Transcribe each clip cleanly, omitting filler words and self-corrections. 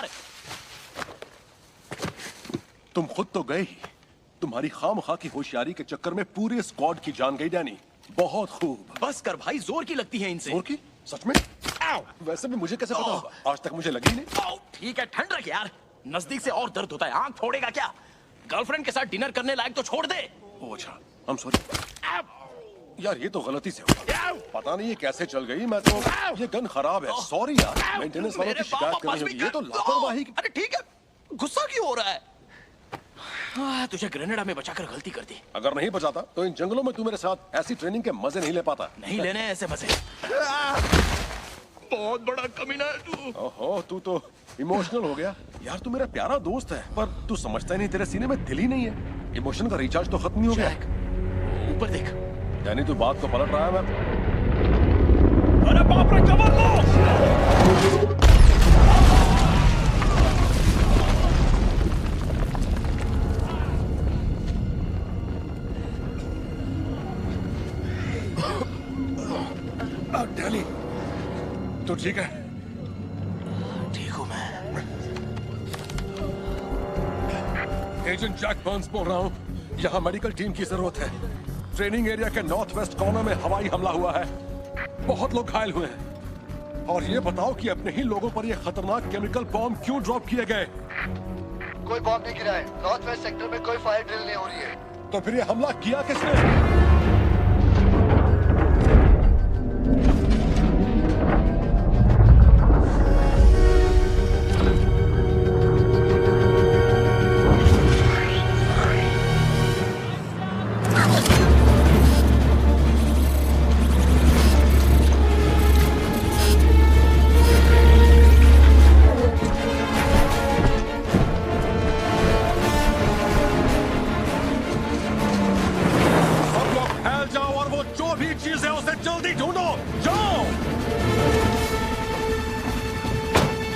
यार। तुम खुद तो गए ही। तुम्हारी खामखा की होशियारी के चक्कर में पूरे स्क्वाड की जान गई डैनी। बहुत खूब। बस कर भाई, जोर की लगती है इनसे। जोर की? सच में? वैसे भी मुझे कैसे पता होगा? आज तक मुझे लगी नहीं। ठीक है, ठंड रख यार, नजदीक से और दर्द होता है। आंख फोड़ेगा क्या? गर्लफ्रेंड के साथ डिनर करने लायक तो छोड़ दे। ओ अच्छा, I'm sorry। यार ये तो गलती से हुआ। पता नहीं ये कैसे चल गई। मैं तो ये गन खराब है। सॉरी यार, मेंटेनेंस वालों की शिकायत करनी होगी। ये तो लापरवाही। अरे ठीक है, गुस्सा क्यों हो रहा है? तुझे ग्रेनेडा में बचाकर गलती कर दी। अगर नहीं बचाता तो इन जंगलों में तू मेरे साथ ऐसी ट्रेनिंग के मजे नहीं ले पाता। नहीं लेने ऐसे मजे। बहुत बड़ा कमीना है तू। ओहो, तू तो इमोशनल हो गया। यार तू मेरा प्यारा दोस्त है, पर तू समझता ही नहीं, तेरे सीने में दिल ही नहीं है। इमोशन का रिचार्ज तो खत्म नहीं हो गया। ऊपर देख। यानी तू बात को पलट रहा है। मैं अरे बाप रे, कवर लो। डैनी, तू ठीक है? ठीक हूँ मैं। एजेंट जैक बर्न्स बोल रहा हूँ। यहाँ मेडिकल टीम की जरूरत है। ट्रेनिंग एरिया के नॉर्थ वेस्ट कॉर्नर में हवाई हमला हुआ है। बहुत लोग घायल हुए हैं। और ये बताओ कि अपने ही लोगों पर ये खतरनाक केमिकल बॉम्ब क्यों ड्रॉप किए गए? कोई बॉम्ब नहीं गिरा है। नॉर्थ वेस्ट सेक्टर में कोई फायर ड्रिल नहीं हो रही है। तो फिर ये हमला किया किसने?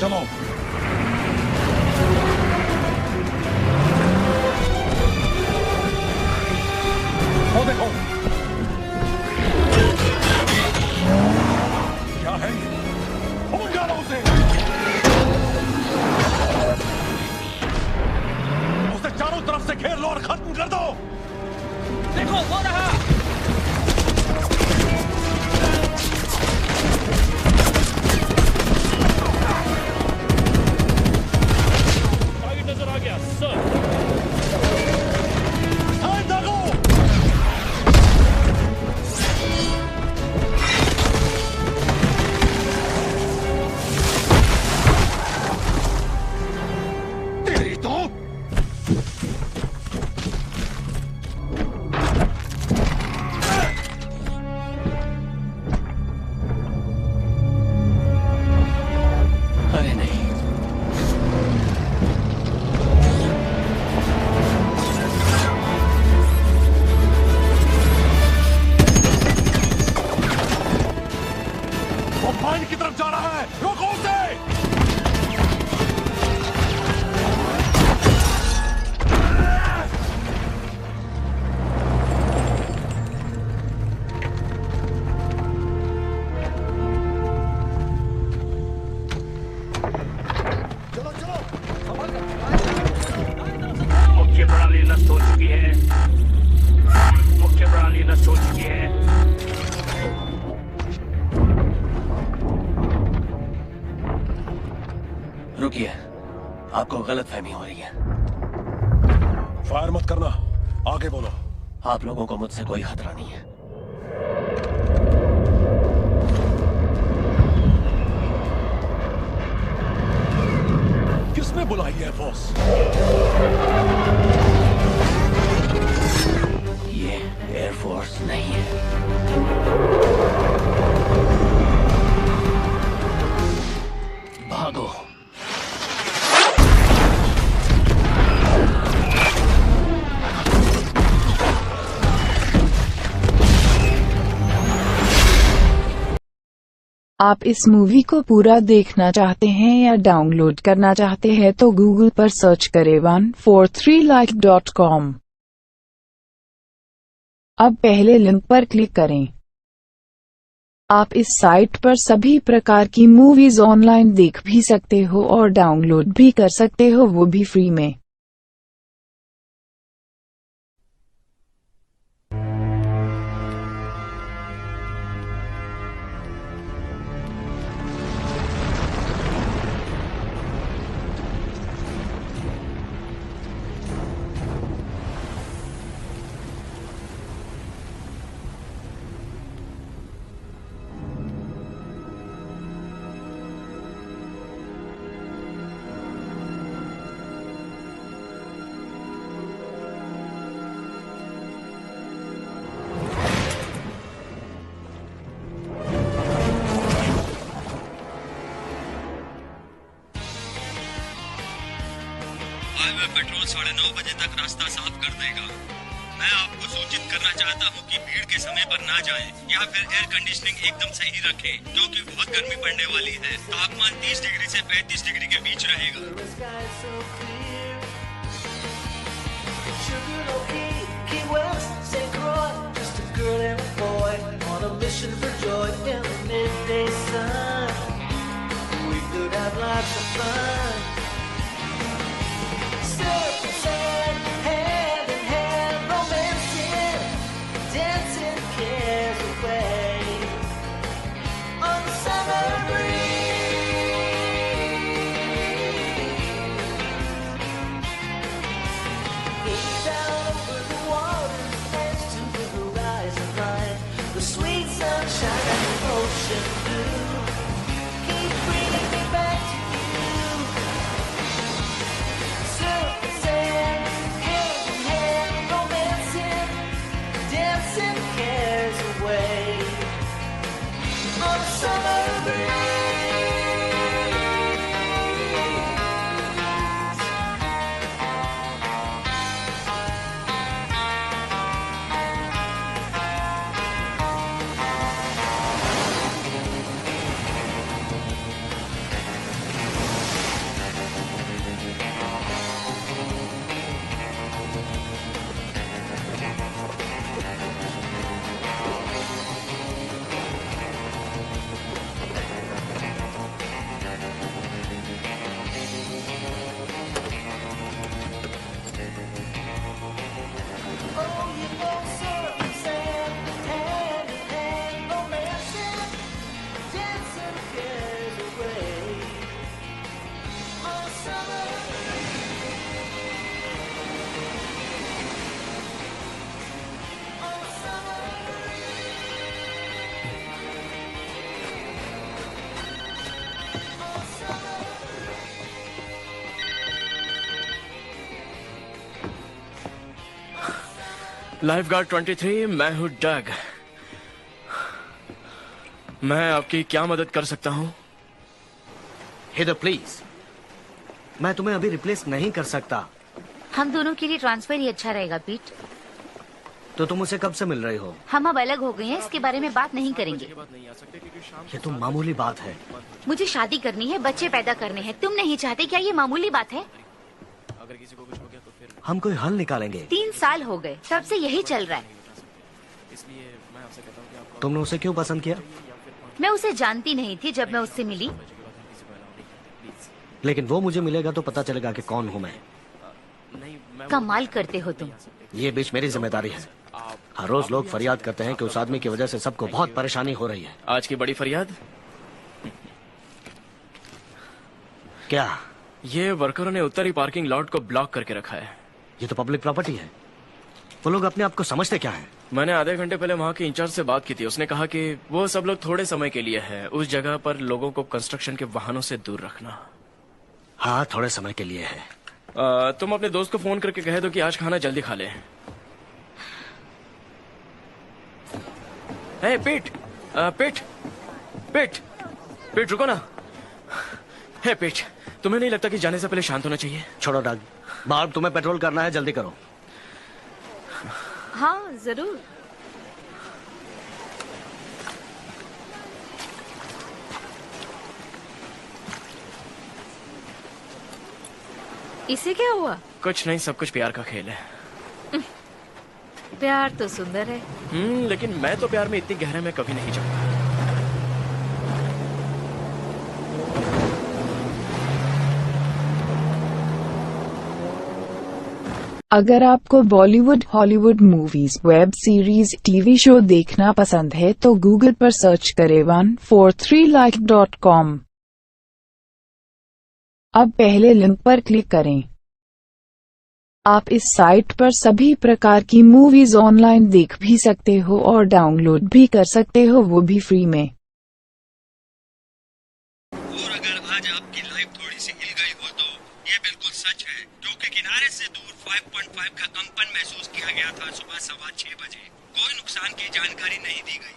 चलो। वो देखो, क्या है ये? भूल जाओ उसे। उसे चारों तरफ से घेर लो और खत्म कर दो। देखो वो रहा। नजर आ गया सर। तेरी तो अरे नहीं, माइन की तरफ जा रहा है। रोको उसे। चलो चलो, मुख्य प्रणाली नष्ट हो चुकी है। मुख्य प्रणाली नष्ट हो चुकी है। रुकिए, आपको गलतफहमी हो रही है। फायर मत करना, आगे बोलो। आप लोगों को मुझसे कोई खतरा नहीं है। किसने बुलाई एयरफोर्स? ये एयरफोर्स नहीं है। भागो। आप इस मूवी को पूरा देखना चाहते हैं या डाउनलोड करना चाहते हैं तो गूगल पर सर्च करें 143like.com। अब पहले लिंक पर क्लिक करें। आप इस साइट पर सभी प्रकार की मूवीज ऑनलाइन देख भी सकते हो और डाउनलोड भी कर सकते हो, वो भी फ्री में। हाईवे पेट्रोल 9:30 बजे तक रास्ता साफ कर देगा। मैं आपको सूचित करना चाहता हूँ कि भीड़ के समय पर ना जाएं या फिर एयर कंडीशनिंग एकदम सही रखें, क्योंकि बहुत गर्मी पड़ने वाली है। तापमान 30 डिग्री से 35 डिग्री के बीच रहेगा। लाइफ गार्ड 23, मैं हूँ डग। मैं आपकी क्या मदद कर सकता हूँ? हेदर प्लीज, मैं तुम्हें अभी रिप्लेस नहीं कर सकता। हम दोनों के लिए ट्रांसफर ही अच्छा रहेगा पीट। तो तुम उसे कब से मिल रही हो? हम अब अलग हो गए हैं, इसके बारे में बात नहीं करेंगे। ये तो मामूली बात है। मुझे शादी करनी है, बच्चे पैदा करने हैं। तुम नहीं चाहते क्या? ये मामूली बात है। अगर किसी को कुछ हो गया तो फिर हम कोई हल निकालेंगे। 3 साल हो गए, तब से यही चल रहा है। इसलिए मैं आपसे कहता हूँ कि आप तुमने उसे क्यों पसंद किया? मैं उसे जानती नहीं थी जब मैं उससे मिली। लेकिन वो मुझे मिलेगा तो पता चलेगा कि कौन हूँ मैं। कमाल करते हो तुम। ये बीच मेरी जिम्मेदारी है। हर रोज लोग फरियाद करते हैं कि उस आदमी की वजह से सबको बहुत परेशानी हो रही है। आज की बड़ी फरियाद? क्या? ये वर्करों ने उत्तरी पार्किंग लॉट को ब्लॉक करके रखा है। ये तो पब्लिक प्रॉपर्टी है। वो लोग अपने आप को समझते क्या है? मैंने आधे घंटे पहले वहाँ के इंचार्ज से बात की थी। उसने कहा कि वो सब लोग थोड़े समय के लिए है। उस जगह पर लोगों को कंस्ट्रक्शन के वाहनों से दूर रखना। हाँ, थोड़े समय के लिए है। तुम अपने दोस्त को फोन करके कह दो कि आज खाना जल्दी खा ले। हे पीट, पीट, पीट, पीट रुको ना। हे पीट, तुम्हें नहीं लगता कि जाने से पहले शांत होना चाहिए? छोड़ो डग, बाहर तुम्हें पेट्रोल करना है, जल्दी करो। हाँ जरूर। इसे क्या हुआ? कुछ नहीं, सब कुछ प्यार का खेल है। प्यार तो सुंदर है। लेकिन मैं तो प्यार में इतनी गहरे में कभी नहीं जाऊंगा। अगर आपको Bollywood, Hollywood movies, web series, TV show देखना पसंद है तो गूगल पर सर्च करें 143like.com। अब पहले लिंक पर क्लिक करें। आप इस साइट पर सभी प्रकार की मूवीज ऑनलाइन देख भी सकते हो और डाउनलोड भी कर सकते हो, वो भी फ्री में। और अगर आज आपकी लाइफ थोड़ी सी हिल गई हो तो ये बिल्कुल सच है, क्योंकि किनारे से दूर 5.5 का कंपन महसूस किया गया था सुबह 6:15 बजे। कोई नुकसान की जानकारी नहीं दी गई।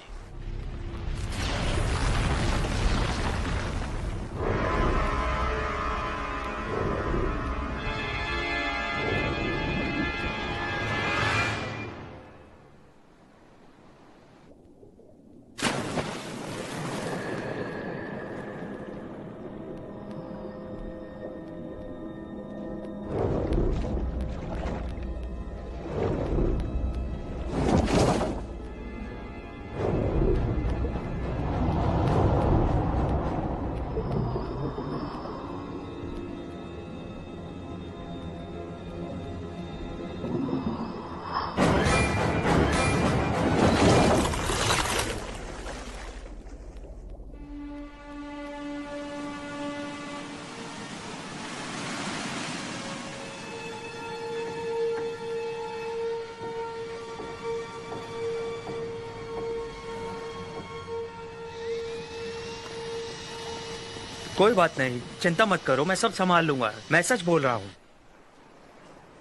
कोई बात नहीं, चिंता मत करो, मैं सब संभाल लूंगा। मैं सच बोल रहा हूँ।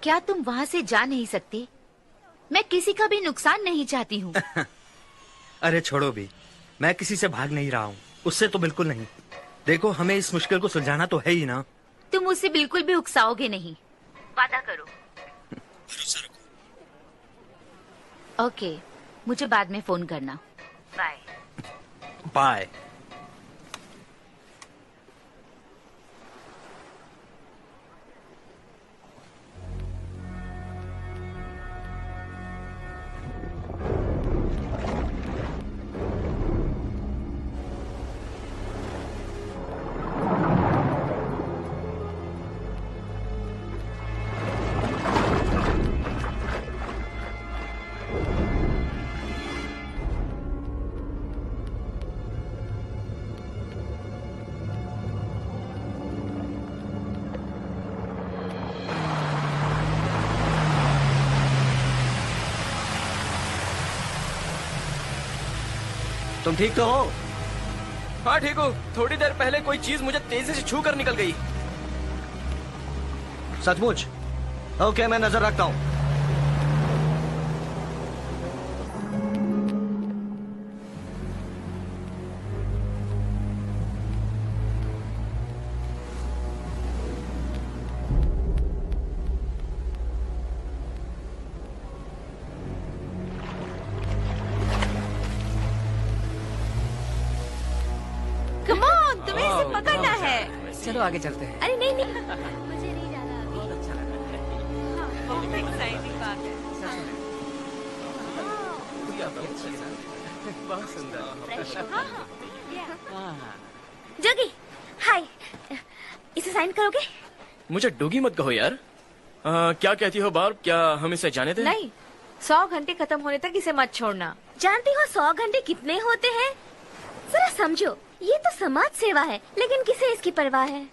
क्या तुम वहाँ से जा नहीं सकते? मैं किसी का भी नुकसान नहीं चाहती हूँ। अरे छोड़ो भी, मैं किसी से भाग नहीं रहा हूँ, उससे तो बिल्कुल नहीं। देखो, हमें इस मुश्किल को सुलझाना तो है ही ना। तुम मुझसे बिल्कुल भी उकसाओगे नहीं, वादा करो। भरोसा रखो। ओके, मुझे बाद में फोन करना। बाय। बाय। तुम ठीक तो हो? हाँ ठीक हूँ। थोड़ी देर पहले कोई चीज मुझे तेजी से छू कर निकल गई। सचमुच? ओके, मैं नजर रखता हूँ। कम ऑन, तुम्हें इसे पकड़ना है। चलो आगे चलते हैं। अरे नहीं नहीं, मुझे नहीं जाना अभी। बहुत अच्छा लगा। बहुत एक्साइटिंग बात है। बहुत सुंदर। जोगी, हाय, इसे साइन करोगे? मुझे डोगी मत कहो यार। क्या कहती हो बार्ब, क्या हम इसे जाने दें? नहीं, 100 घंटे खत्म होने तक इसे मत छोड़ना। जानती हो 100 घंटे कितने होते हैं? जरा समझो, ये तो समाज सेवा है, लेकिन किसे इसकी परवाह है?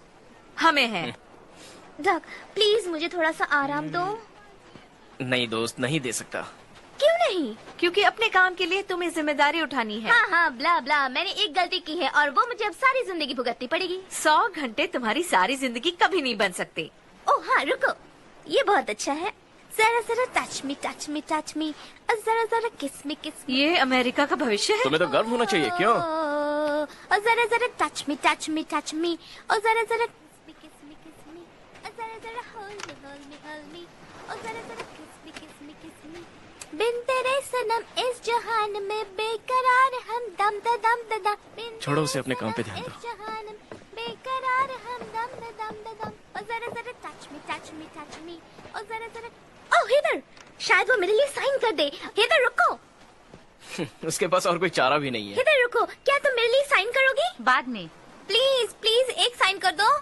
हमें है। डॉग, प्लीज मुझे थोड़ा सा आराम दो। नहीं दोस्त, नहीं दे सकता। क्यों नहीं? क्योंकि अपने काम के लिए तुम्हें जिम्मेदारी उठानी है। हाँ हाँ, ब्ला ब्ला, मैंने एक गलती की है और वो मुझे अब सारी जिंदगी भुगतनी पड़ेगी। 100 घंटे तुम्हारी सारी जिंदगी कभी नहीं बन सकते। ओह हाँ, रुको, ये बहुत अच्छा है। जरा जरा touch me touch me touch me, और जरा जरा किस मी किस मी। ये अमेरिका का भविष्य है। तुम्हें तो गर्व होना चाहिए, क्यों? और जरा जरा touch me touch me touch me, और जरा जरा किस मी किस मी, और जरा जरा होल्ड मी, और जरा जरा किस मी बिन तेरे सनम इस जहान में बेकरार हम दम द दम द दम। छोड़ो उसे, अपने काम पे ध्यान दो। इस जहान में बेकरार हम दम द दम द दम, और जरा जरा टच मी और जरा जरा। ओह हेदर, शायद वो मेरे लिए साइन कर दे। हेदर रुको। उसके पास और कोई चारा भी नहीं है। हेदर रुको, क्या तुम मेरे लिए साइन करोगी? बाद में। प्लीज प्लीज एक साइन कर दो।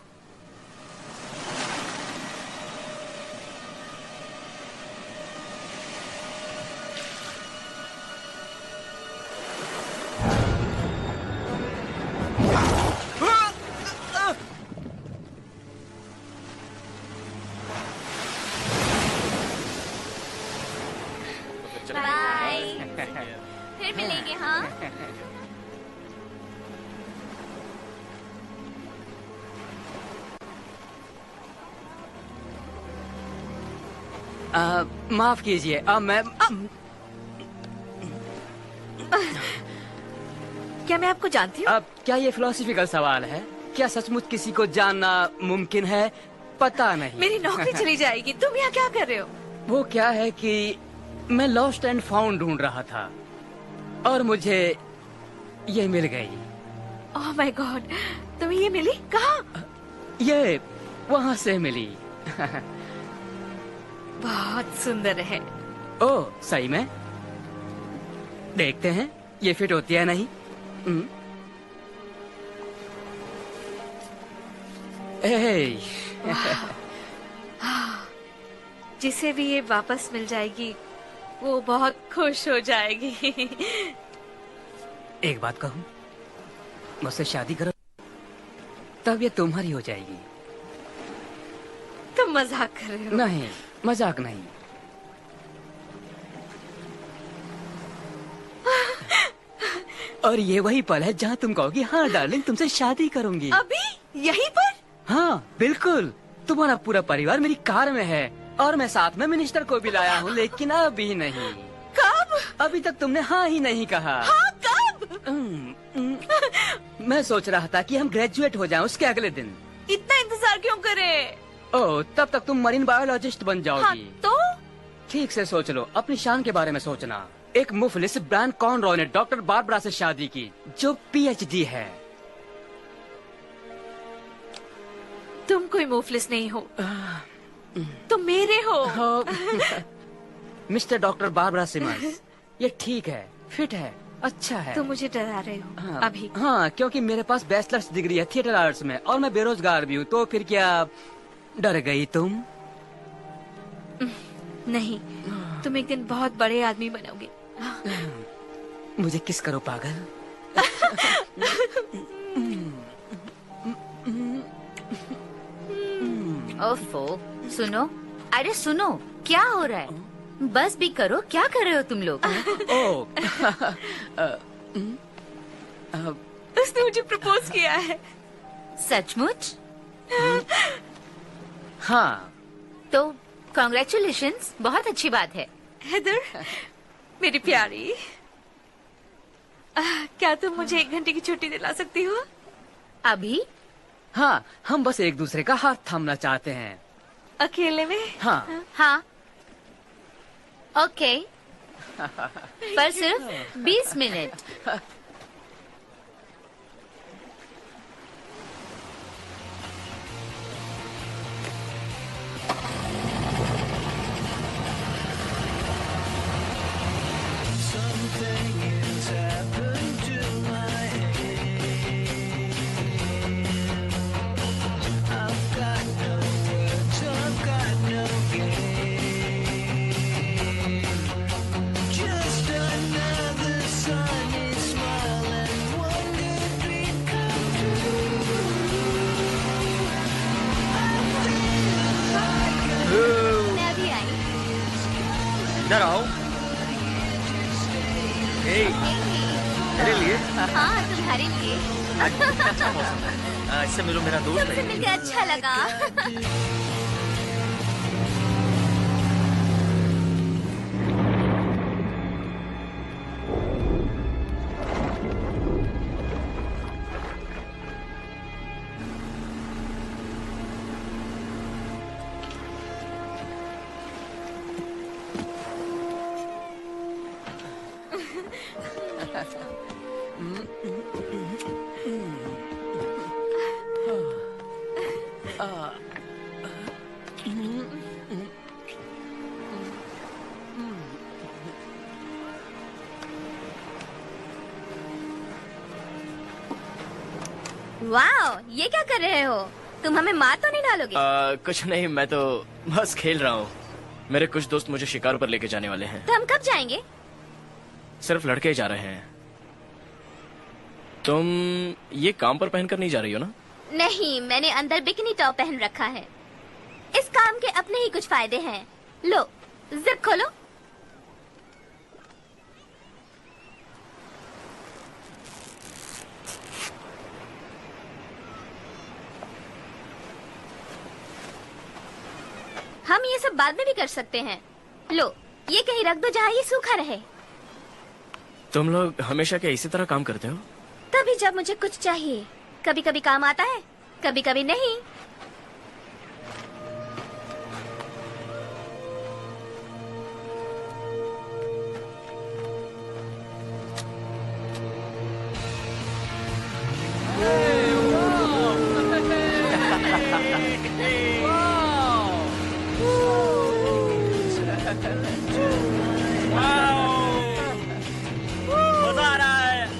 माफ कीजिए, मैं क्या मैं आपको जानती हूँ? अब क्या ये फिलोसफिकल सवाल है? क्या सचमुच किसी को जानना मुमकिन है? पता नहीं। मेरी नौकरी चली जाएगी। तुम यहाँ क्या कर रहे हो? वो क्या है कि मैं लॉस्ट एंड फाउंड ढूंढ रहा था और मुझे ये मिल गई। ओह माय गॉड, तुम्हें ये मिली? कहाँ? ये वहाँ से मिली। बहुत सुंदर है। ओह सही में? देखते हैं ये फिट होती है नहीं। जिसे भी ये वापस मिल जाएगी वो बहुत खुश हो जाएगी। एक बात कहूँ, मुझसे शादी करो तब ये तुम्हारी हो जाएगी। तुम मजाक कर रहे हो? नहीं, मजाक नहीं। और ये वही पल है जहाँ तुम कहोगी हाँ डार्लिंग तुमसे शादी करूंगी। अभी यहीं पर? हाँ बिल्कुल। तुम्हारा पूरा परिवार मेरी कार में है और मैं साथ में मिनिस्टर को भी लाया हूँ, लेकिन अभी नहीं। कब? अभी तक तुमने हाँ ही नहीं कहा। हाँ कब? मैं सोच रहा था कि हम ग्रेजुएट हो जाएं उसके अगले दिन। इतना इंतजार क्यों करें? ओह तब तक तुम मरीन बायोलॉजिस्ट बन जाओगी। हाँ, तो ठीक से सोच लो, अपनी शान के बारे में सोचना। एक मुफलिस ब्रायन कॉनरॉय ने डॉक्टर बारबरा से शादी की जो PhD है। तुम कोई मुफलिस नहीं हो, तुम मेरे हो। मिस्टर डॉक्टर बारबरा सिमंस, ये ठीक है, फिट है, अच्छा है। तुम मुझे डरा रहे हो। हाँ, अभी हाँ, क्योंकि मेरे पास बैचलर्स डिग्री है थिएटर आर्ट्स में और मैं बेरोजगार भी हूँ। तो फिर क्या डर गई तुम? नहीं, तुम एक दिन बहुत बड़े आदमी बनोगे। मुझे किस करो पागल। ओफो, सुनो, अरे सुनो, क्या हो रहा है? बस भी करो, क्या कर रहे हो तुम लोग? उसने मुझे प्रपोज किया है। सचमुच? हाँ। तो कॉन्ग्रेचुलेशंस, बहुत अच्छी बात है। हेदर, मेरी प्यारी, क्या तुम मुझे 1 घंटे की छुट्टी दिला सकती हो? अभी? हाँ, हम बस एक दूसरे का हाथ थामना चाहते हैं। अकेले में? हाँ। हाँ। ओके। पर सिर्फ 20 मिनट। इधर आओ। मेरे लिए? हाँ, तुम्हारे लिए। अच्छा मौसम है। इससे मिलो, मेरा दोस्त तुमसे है। मिलकर अच्छा लगा। वाओ, ये क्या कर रहे हो? तुम हमें मार तो नहीं डालोगे? कुछ नहीं, मैं तो बस खेल रहा हूँ। मेरे कुछ दोस्त मुझे शिकार पर लेके जाने वाले हैं। तो हम कब जाएंगे? सिर्फ लड़के ही जा रहे हैं। तुम ये काम पर पहनकर नहीं जा रही हो ना? नहीं, मैंने अंदर बिकिनी टॉप पहन रखा है। इस काम के अपने ही कुछ फायदे हैं। लो, जिप खोलो। हम ये सब बाद में भी कर सकते हैं। लो, ये कहीं रख दो जहाँ ये सूखा रहे। तुम लोग हमेशा क्या इसी तरह काम करते हो? तभी जब मुझे कुछ चाहिए, कभी कभी काम आता है, कभी कभी नहीं। मजा आ रहा है।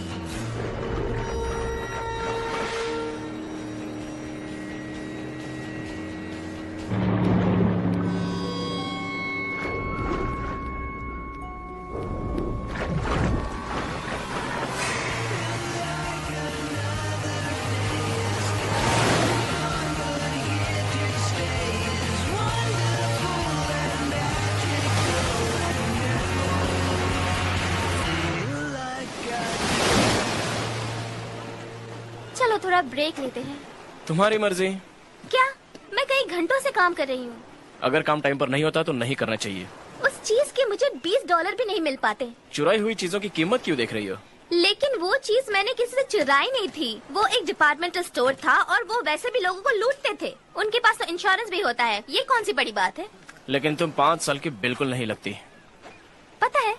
चलो थोड़ा ब्रेक लेते हैं। तुम्हारी मर्जी। क्या? मैं कई घंटों से काम कर रही हूँ। अगर काम टाइम पर नहीं होता तो नहीं करना चाहिए। उस चीज के मुझे $20 भी नहीं मिल पाते। चुराई हुई चीजों की कीमत क्यों देख रही हो? लेकिन वो चीज मैंने किसी से चुराई नहीं थी। वो एक डिपार्टमेंटल स्टोर था और वो वैसे भी लोगों को लूटते थे। उनके पास तो इंश्योरेंस भी होता है। ये कौन सी बड़ी बात है? लेकिन तुम 5 साल की बिल्कुल नहीं लगती। पता है,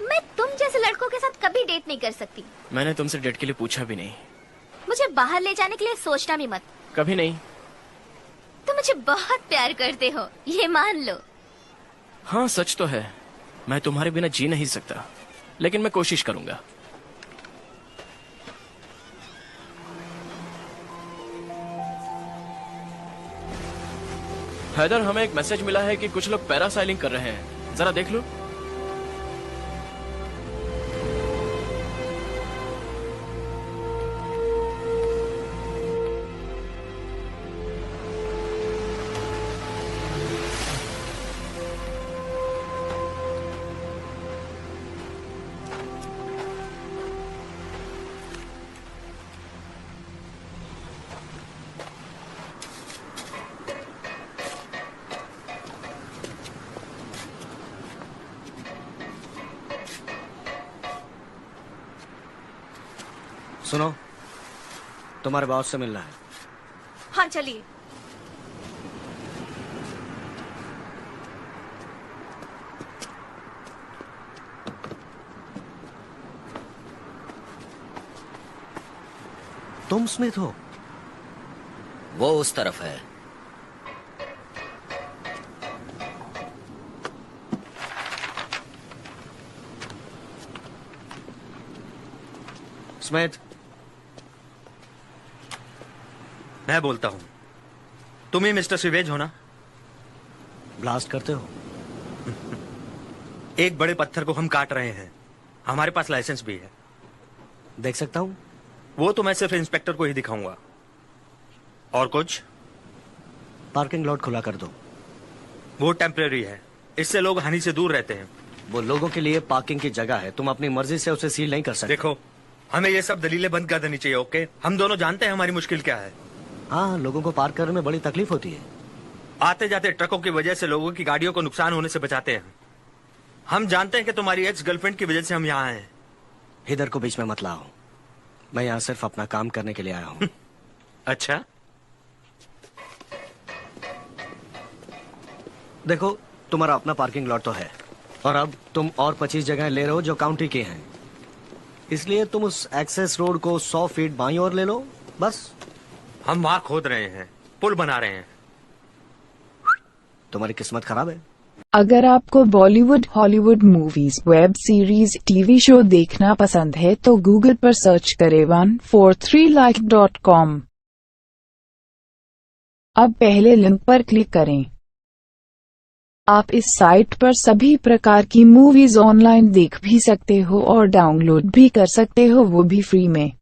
मैं तुम जैसे लड़कों के साथ कभी डेट नहीं कर सकती। मैंने तुमसे डेट के लिए पूछा भी नहीं। मुझे बाहर ले जाने के लिए सोचना भी मत। कभी नहीं। तुम मुझे बहुत प्यार करते हो, ये मान लो। हाँ सच तो है, मैं तुम्हारे बिना जी नहीं सकता, लेकिन मैं कोशिश करूंगा। हैदर, हमें एक मैसेज मिला है कि कुछ लोग पैरासाइलिंग कर रहे हैं, जरा देख लो। सुनो, तुम्हारे बॉस से मिलना है। हाँ चलिए। तुम स्मिथ हो? वो उस तरफ है। स्मिथ, मैं बोलता हूँ। तुम ही मिस्टर सिवेज हो ना? ब्लास्ट करते हो? एक बड़े पत्थर को हम काट रहे हैं। हमारे पास लाइसेंस भी है। देख सकता हूँ? वो तो मैं सिर्फ इंस्पेक्टर को ही दिखाऊंगा। और कुछ? पार्किंग लॉट खुला कर दो। वो टेम्परेरी है, इससे लोग हानि से दूर रहते हैं। वो लोगों के लिए पार्किंग की जगह है, तुम अपनी मर्जी से उसे सील नहीं कर सकते। देखो, हमें ये सब दलीलें बंद कर देनी चाहिए, ओके? हम दोनों जानते हैं हमारी मुश्किल क्या है। हाँ, लोगों को पार्क करने में बड़ी तकलीफ होती है। आते जाते ट्रकों की वजह से लोगों की गाड़ियों को नुकसान होने से बचाते हैं। हम जानते हैं कि तुम्हारी एक्स गर्लफ्रेंड की वजह से हम यहाँ हैं। इधर को बीच में मत लाओ, मैं यहाँ सिर्फ अपना काम करने के लिए आया हूँ। अच्छा? देखो, तुम्हारा अपना पार्किंग लॉट तो है, और अब तुम और 25 जगह ले रहे हो जो काउंटी की हैं। इसलिए तुम उस एक्सेस रोड को 100 फीट बाईं ओर ले लो, बस। हम वहां खोद रहे हैं, पुल बना रहे हैं। तुम्हारी किस्मत खराब है। अगर आपको Bollywood, Hollywood movies, web series, TV show देखना पसंद है तो गूगल पर सर्च करें 143like.com। अब पहले लिंक पर क्लिक करें। आप इस साइट पर सभी प्रकार की मूवीज ऑनलाइन देख भी सकते हो और डाउनलोड भी कर सकते हो, वो भी फ्री में।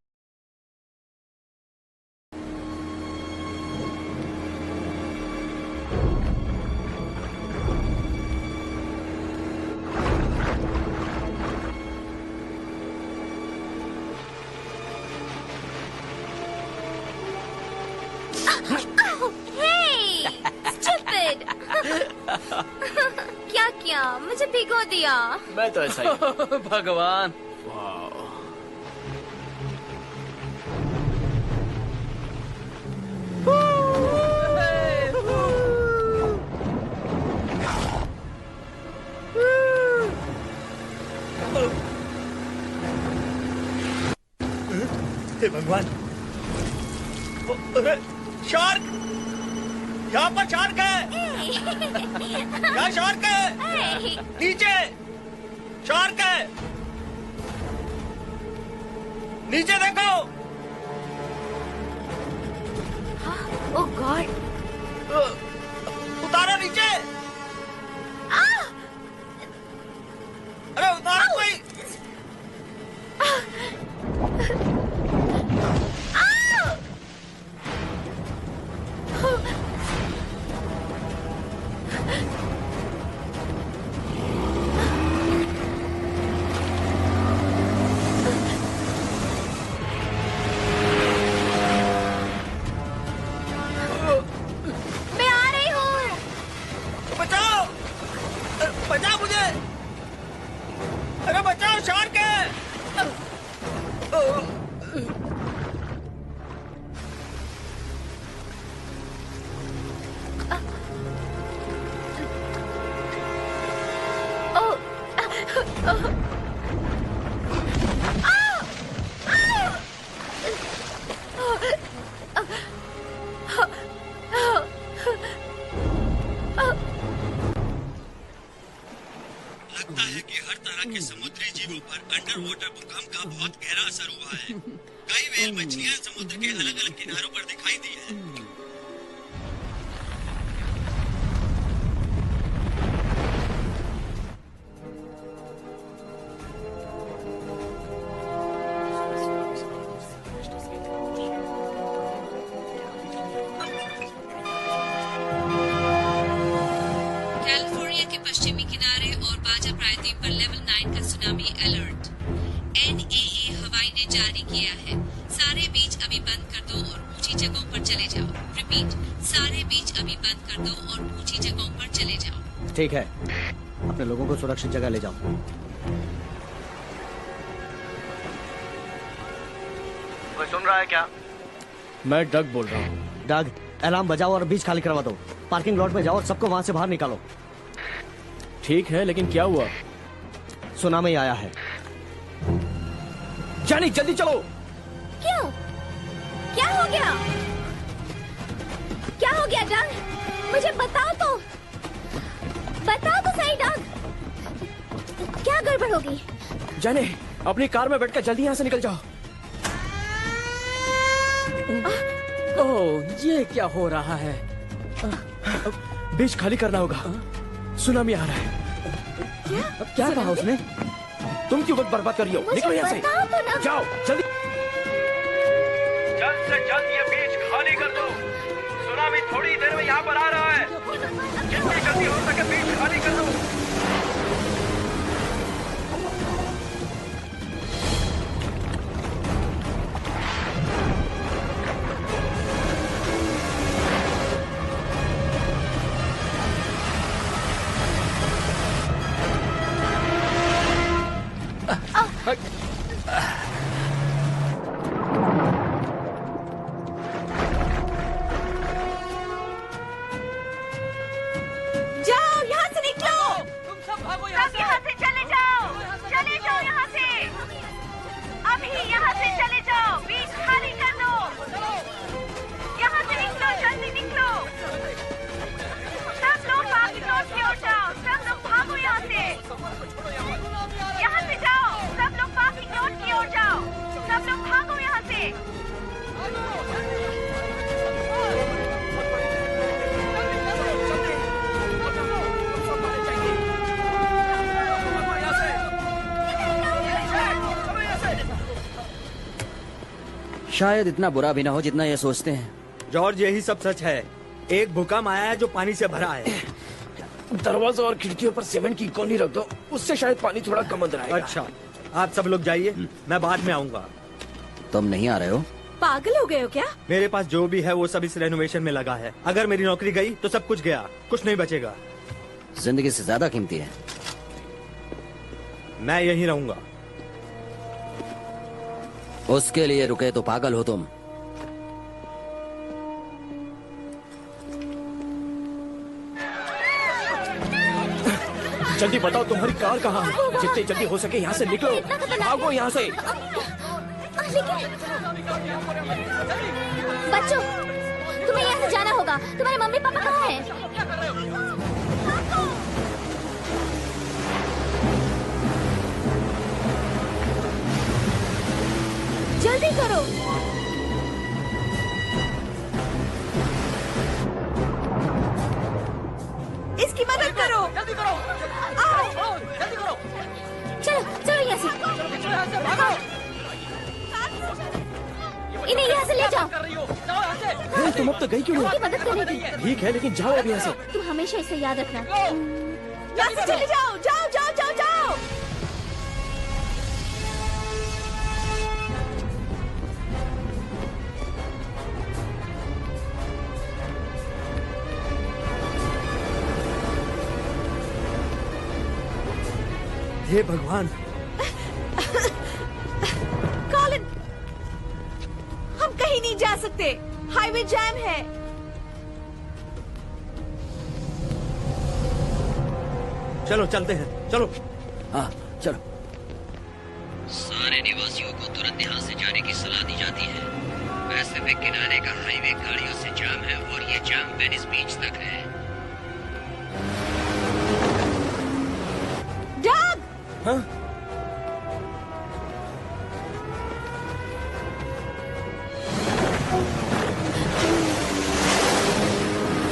Hey! Stupid! क्या किया? मुझे भिगो दिया। मैं तो ऐसा ही। भगवान। हे भगवान, अरे शार्क, यहाँ पर शार्क है। यहाँ शार्क है, नीचे शार्क है, नीचे देखो। ओह गॉड, उतारो नीचे। अरे उतारो कोई। लगता है कि हर तरह के समुद्री जीवों पर अंडर वाटर भूकंप का बहुत गहरा असर हुआ है। कई व्हेल मछलियां समुद्र के अलग अलग किनारों पर दिखाई दी है। कैलिफोर्निया के पश्चिमी किनारे और बाजा प्रायद्वीप पर लेवल 9 का सुनामी अलर्ट NAA हवाई ने जारी किया है। सारे बीच अभी बंद कर दो और ऊंची जगहों पर चले जाओ। रिपीट, सारे बीच अभी बंद कर दो और ऊंची जगहों पर चले जाओ। ठीक है, अपने लोगों को सुरक्षित जगह ले जाओ। कोई सुन रहा है क्या? मैं डग बोल रहा हूँ। डग, अलार्म बजाओ और बीच खाली करवा दो। पार्किंग लॉट में जाओ और सबको वहां से बाहर निकालो। ठीक है, लेकिन क्या हुआ? सुनामी आया है। जानी, जल्दी चलो। क्यों? क्या हो गया? क्या हो गया डग? मुझे बताओ तो सही डग। क्या गड़बड़ हो गई? जाने, अपनी कार में बैठकर जल्दी यहाँ से निकल जाओ। ओह, ये क्या हो रहा है? बीच खाली करना होगा। सुनामी आ रहा है। क्या कहा उसने? तुम क्यों वक्त बर्बाद कर रही हो? निकलो यहाँ से। जाओ जल्दी। जल्द से जल्द ये बीच खाली कर दो। सुनामी थोड़ी देर में यहाँ पर आ रहा है। जितनी जल्दी हो सके बीच खाली कर दो। जाओ यहाँ से निकलो। तुम सब भागो यहाँ से चले जाओ यहाँ से। अभी यहाँ से चले जाओ। बीच खाली कर दो। यहाँ से निकलो, जल्दी निकलो। सब लोग पार्किंग लॉट की ओर जाओ। सब लोग भागो यहाँ से। यहाँ से जाओ। सब लोग पार्किंग लॉट की ओर जाओ। सब लोग भागो यहाँ से। शायद इतना बुरा भी ना हो जितना ये सोचते हैं। जॉर्ज, यही सब सच है। एक भूकंप आया है जो पानी से भरा है। दरवाजा और खिड़कियों पर सीमेंट की कोनी रख दो, उससे शायद पानी थोड़ा कम अंदर आएगा। अच्छा, आप सब लोग जाइए, मैं बाद में आऊंगा। तुम नहीं आ रहे हो? पागल हो गए हो क्या? मेरे पास जो भी है वो सब इस रेनोवेशन में लगा है। अगर मेरी नौकरी गई तो सब कुछ गया, कुछ नहीं बचेगा। जिंदगी से ज्यादा कीमती है। मैं यहीं रहूंगा। उसके लिए रुके तो पागल हो तुम। जल्दी बताओ तुम्हारी कार कहाँ है? जितनी जल्दी हो सके यहाँ से निकलो, भागो यहाँ से। बच्चों, तुम्हें यहाँ से जाना होगा। तुम्हारे मम्मी पापा कहाँ हैं? जल्दी करो। इसकी मदद करो। जल्दी करो। आओ, जल्दी करो। चलो चलो यहाँ से। इन्हें यहाँ से ले जाओ। अरे तुम अब तक गई क्यों नहीं? उनकी मदद करने की। ठीक है लेकिन जाओ अब यहाँ से। तुम हमेशा इसे याद रखना। यहाँ से चले जाओ, जाओ जाओ जाओ जाओ। हे भगवान। कॉलिन, हम कहीं नहीं जा सकते। हाईवे जैम है। चलो चलते हैं, चलो। हाँ चलो। सारे निवासियों को तुरंत यहाँ से जाने की सलाह दी जाती है। पैसिफिक किनारे का हाईवे गाड़ियों से जाम है और ये जाम वेनिस बीच तक है। डग! हाँ?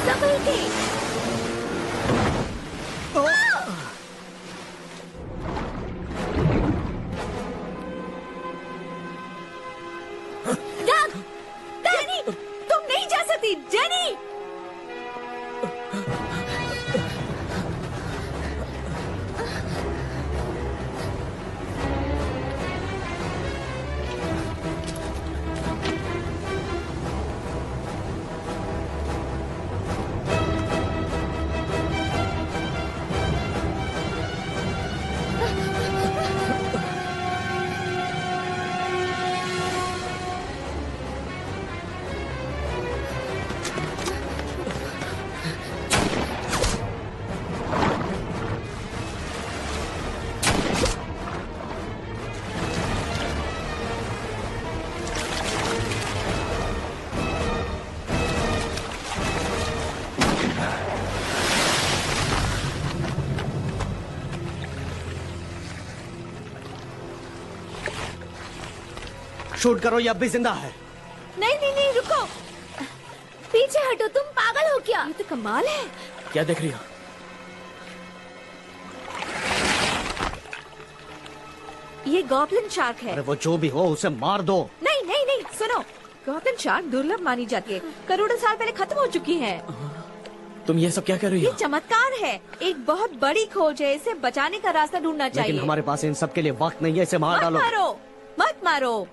संभल डग! जेनी, तुम नहीं जा सकती। जेनी! शूट करो, ये अब भी जिंदा है। नहीं नहीं नहीं, रुको। पीछे हटो, तुम पागल हो क्या? ये तो कमाल है। क्या देख रही हो? ये गॉब्लिन शार्क है। अरे वो जो भी हो उसे मार दो। नहीं नहीं नहीं, सुनो। गॉब्लिन शार्क दुर्लभ मानी जाती है। करोड़ों साल पहले खत्म हो चुकी है। तुम ये सब क्या कर रही ये हो? चमत्कार है। एक बहुत बड़ी खोज है। इसे बचाने का रास्ता ढूंढना चाहिए। लेकिन हमारे पास इन सब के लिए वक्त नहीं है, इसे मार मत डालो। मारो, मत मारो।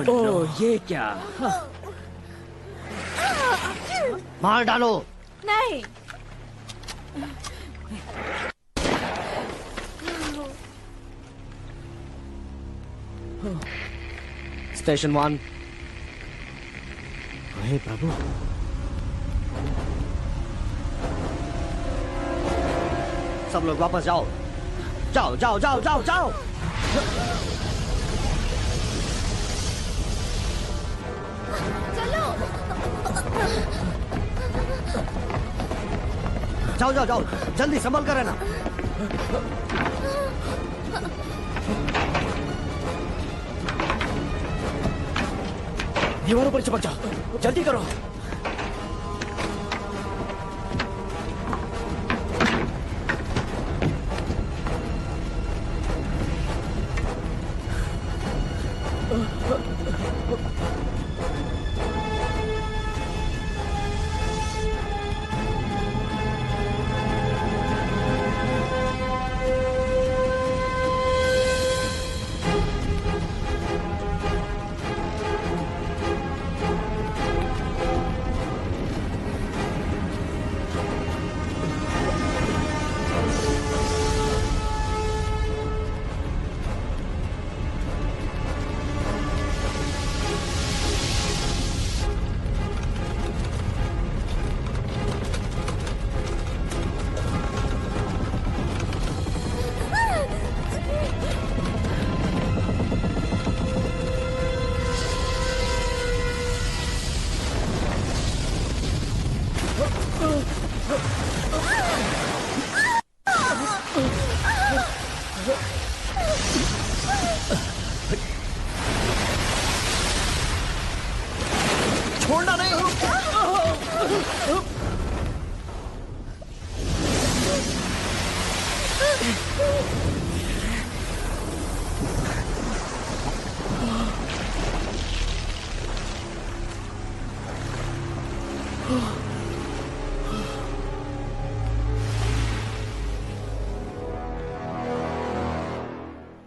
ओह ये क्या? मार डालो। नहीं। स्टेशन 1। हे प्रभु। सब लोग वापस जाओ, जाओ जाओ जाओ जाओ जाओ। जाओ जाओ जाओ, जल्दी संभल कर रहना। दीवारों पर चिपक जाओ, जल्दी करो। छोड़ना नहीं।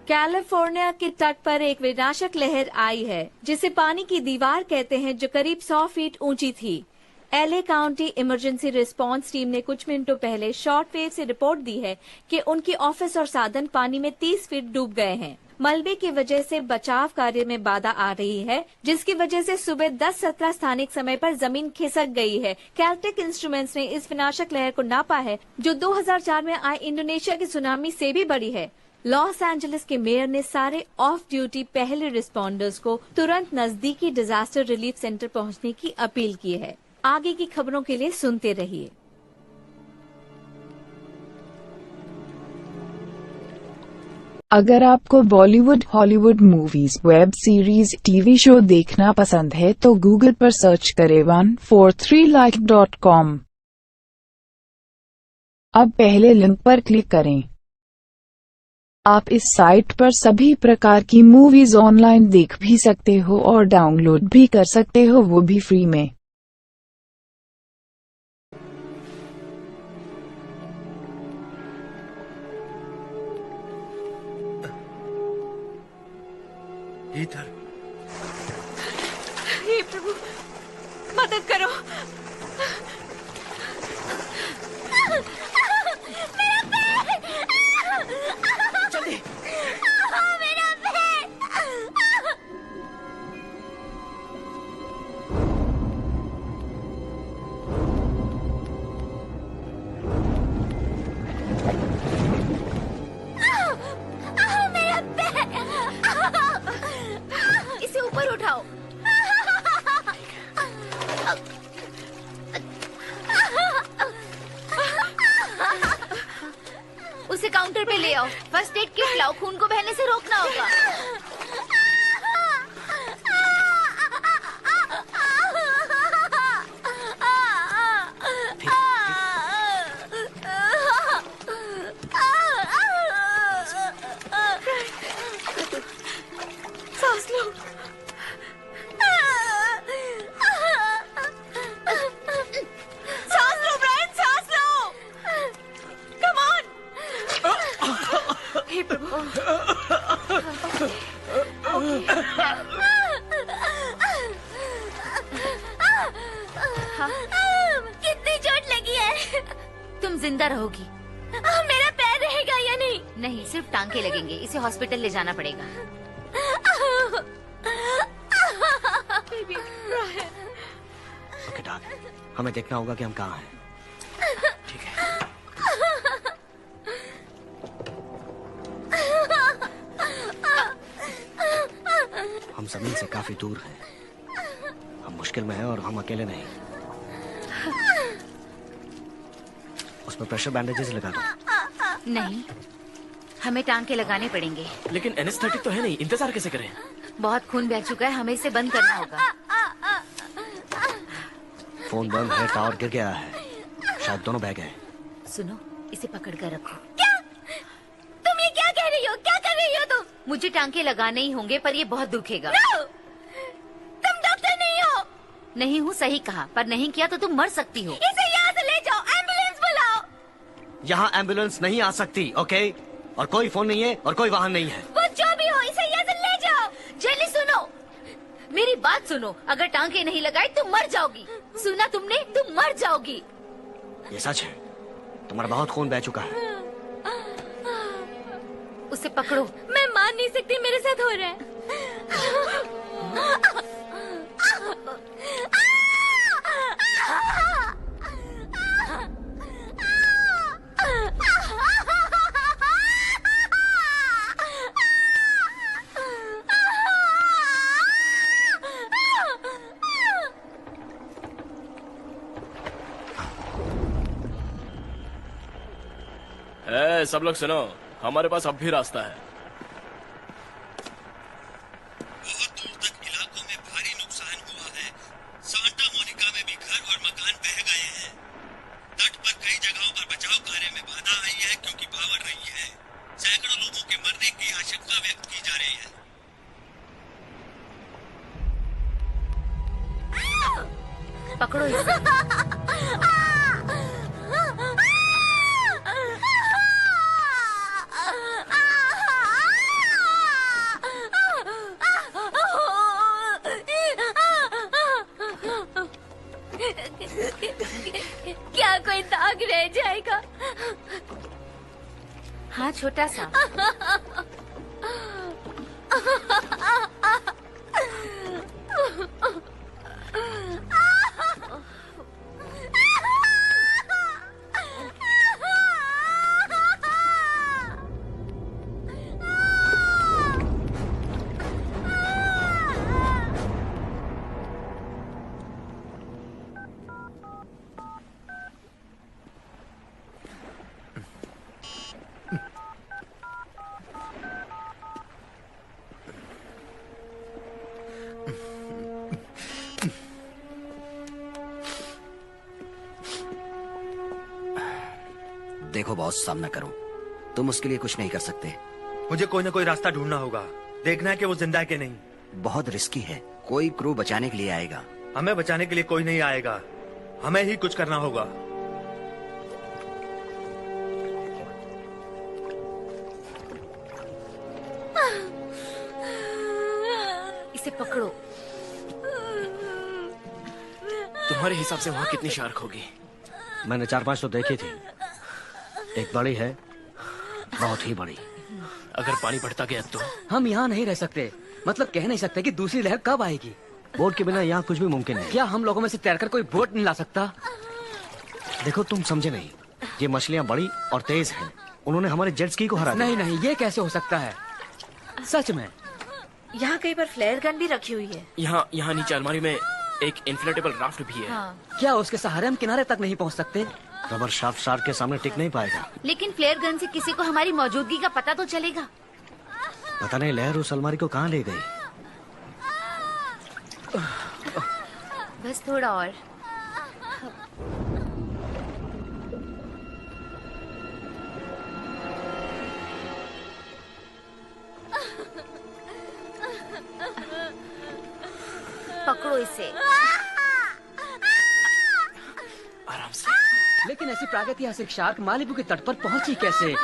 कैलिफोर्निया के तट पर एक विनाशक लहर आई है जिसे पानी की दीवार कहते हैं, जो करीब 100 फीट ऊंची थी। LA county emergency response team ने कुछ मिनटों पहले शॉर्टवेव से रिपोर्ट दी है कि उनकी ऑफिस और साधन पानी में 30 फीट डूब गए हैं। मलबे की वजह से बचाव कार्य में बाधा आ रही है, जिसकी वजह से सुबह 10:17 स्थानिक समय पर जमीन खिसक गई है। कैल्टेक इंस्ट्रूमेंट्स ने इस विनाशक लहर को नापा है, जो 2004 में आई इंडोनेशिया की सुनामी से भी बड़ी है। लॉस एंजलिस के मेयर ने सारे ऑफ ड्यूटी पहले रिस्पॉन्डर्स को तुरंत नजदीकी डिजास्टर रिलीफ सेंटर पहुंचने की अपील की है। आगे की खबरों के लिए सुनते रहिए। अगर आपको Bollywood, Hollywood movies, web series, TV show देखना पसंद है तो गूगल पर सर्च करें 143like.com। अब पहले लिंक पर क्लिक करें। आप इस साइट पर सभी प्रकार की मूवीज ऑनलाइन देख भी सकते हो और डाउनलोड भी कर सकते हो, वो भी फ्री में। इधर। हे प्रभु, मदद करो। जल्दी। मेरा पैर। मेरा पैर। इसे ऊपर उठाओ। उसे काउंटर पे ले आओ। फर्स्ट एड किट लाओ, खून को बहने से रोकना होगा। सांस लो। सांस लो ब्रायन, सांस लो। Come on. हे प्रभु। कितनी चोट लगी है? तुम जिंदा रहोगी। मेरा पैर रहेगा या नहीं? नहीं, सिर्फ टांके लगेंगे। इसे हॉस्पिटल ले जाना पड़ेगा। ओके डॉक, हमें देखना होगा कि हम कहाँ हैं। ठीक है। हम जमीन से काफी दूर हैं। हम मुश्किल में हैं और हम अकेले नहीं। उसमें प्रेशर बैंडेजेस लगा दो। नहीं, हमें टांके लगाने पड़ेंगे। लेकिन एनेस्थेटिक तो है नहीं, इंतजार कैसे करें? बहुत खून बह चुका है, हमें इसे बंद करना होगा। फोन बंद है, टावर गिर गया है, शायद दोनों बह गए। सुनो, इसे पकड़ कर रखो। क्या? तुम ये क्या कह रही हो? क्या कर रही हो तुम? मुझे टांके लगाने ही होंगे, पर ये बहुत दुखेगा। no! तुम डॉक्टर नहीं हो। नहीं हूँ, सही कहा, पर नहीं किया तो तुम मर सकती हो। इसे यहाँ से ले जाओ, एम्बुलेंस बुलाओ। यहाँ एम्बुलेंस नहीं आ सकती, ओके? और कोई फोन नहीं है और कोई वाहन नहीं है। वो जो भी हो, इसे यहाँ से ले जाओ। जल्दी सुनो, मेरी बात सुनो। अगर टांके नहीं लगाए तुम मर जाओगी। सुना तुमने? तुम मर जाओगी। ये सच है, तुम्हारा बहुत खून बह चुका है। उसे पकड़ो। मैं मान नहीं सकती मेरे साथ हो रहा है। सब लोग सुनो, हमारे पास अब भी रास्ता है। बहुत दूर तक इलाकों में भारी नुकसान हुआ है। सांता पकड़ो इसे। क्या कोई दाग रह जाएगा? हाँ, छोटा सा। देखो बॉस, सामना करो, तुम उसके लिए कुछ नहीं कर सकते। मुझे कोई ना कोई रास्ता ढूंढना होगा, देखना है कि वो जिंदा है कि नहीं। बहुत रिस्की है, कोई क्रू बचाने के लिए आएगा। हमें बचाने के लिए कोई नहीं आएगा, हमें ही कुछ करना होगा। इसे पकड़ो। तुम्हारे हिसाब से वहाँ कितनी शार्क होगी? मैंने 4-5 तो देखी थी। एक बड़ी है, बहुत ही बड़ी। अगर पानी बढ़ता गया तो हम यहाँ नहीं रह सकते, मतलब कह नहीं सकते कि दूसरी लहर कब आएगी। बोट के बिना यहाँ कुछ भी मुमकिन नहीं। क्या हम लोगों में से तैरकर कोई बोट नहीं ला सकता? देखो, तुम समझे नहीं, ये मछलियाँ बड़ी और तेज हैं। उन्होंने हमारे जेट स्की को हरा दिया। नहीं नहीं, ये कैसे हो सकता है? सच में यहाँ कहीं पर फ्लेयर गन भी रखी हुई है। यहाँ नीचे अलमारी में एक इन्फ्लेटेबल राफ्ट भी है। हाँ। क्या उसके सहारे हम किनारे तक नहीं पहुँच सकते? रबर शार्प शार्क के सामने टिक नहीं पाएगा। लेकिन फ्लेयर गन से किसी को हमारी मौजूदगी का पता तो चलेगा। पता नहीं लहर उस अलमारी को कहाँ ले गई। बस थोड़ा और। पकड़ो इसे। आराम से। लेकिन ऐसी प्रागैतिहासिक शार्क मालिबू के तट पर पहुंची कैसे?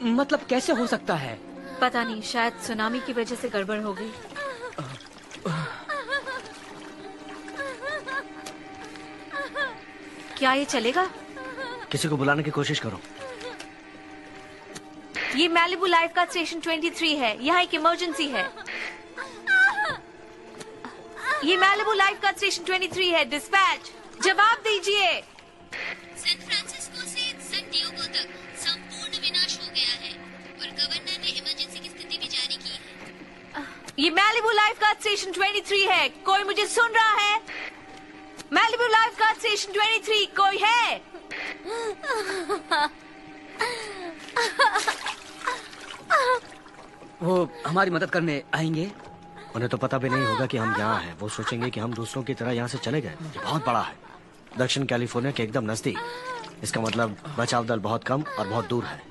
मतलब कैसे हो सकता है? पता नहीं, शायद सुनामी की वजह से गड़बड़ हो गई। क्या ये चलेगा? किसी को बुलाने की कोशिश करो। ये मैलिबू लाइफ का स्टेशन 23 है, यहाँ एक इमरजेंसी है। ये मैलिबू लाइफ का स्टेशन 23 है, डिस्पैच जवाब दीजिए। सैन फ्रांसिस्को से सैन डिएगो तक संपूर्ण विनाश हो गया है और गवर्नर ने इमरजेंसी की स्थिति भी जारी की है। ये मैलिबू लाइफ का स्टेशन 23 है, कोई मुझे सुन रहा है? मैलिबू लाइफ का स्टेशन 23 कोई है? वो हमारी मदद करने आएंगे? उन्हें तो पता भी नहीं होगा कि हम यहाँ हैं। वो सोचेंगे कि हम दूसरों की तरह यहाँ से चले गए। ये बहुत बड़ा है, दक्षिण कैलिफोर्निया के एकदम नजदीक। इसका मतलब बचाव दल बहुत कम और बहुत दूर है।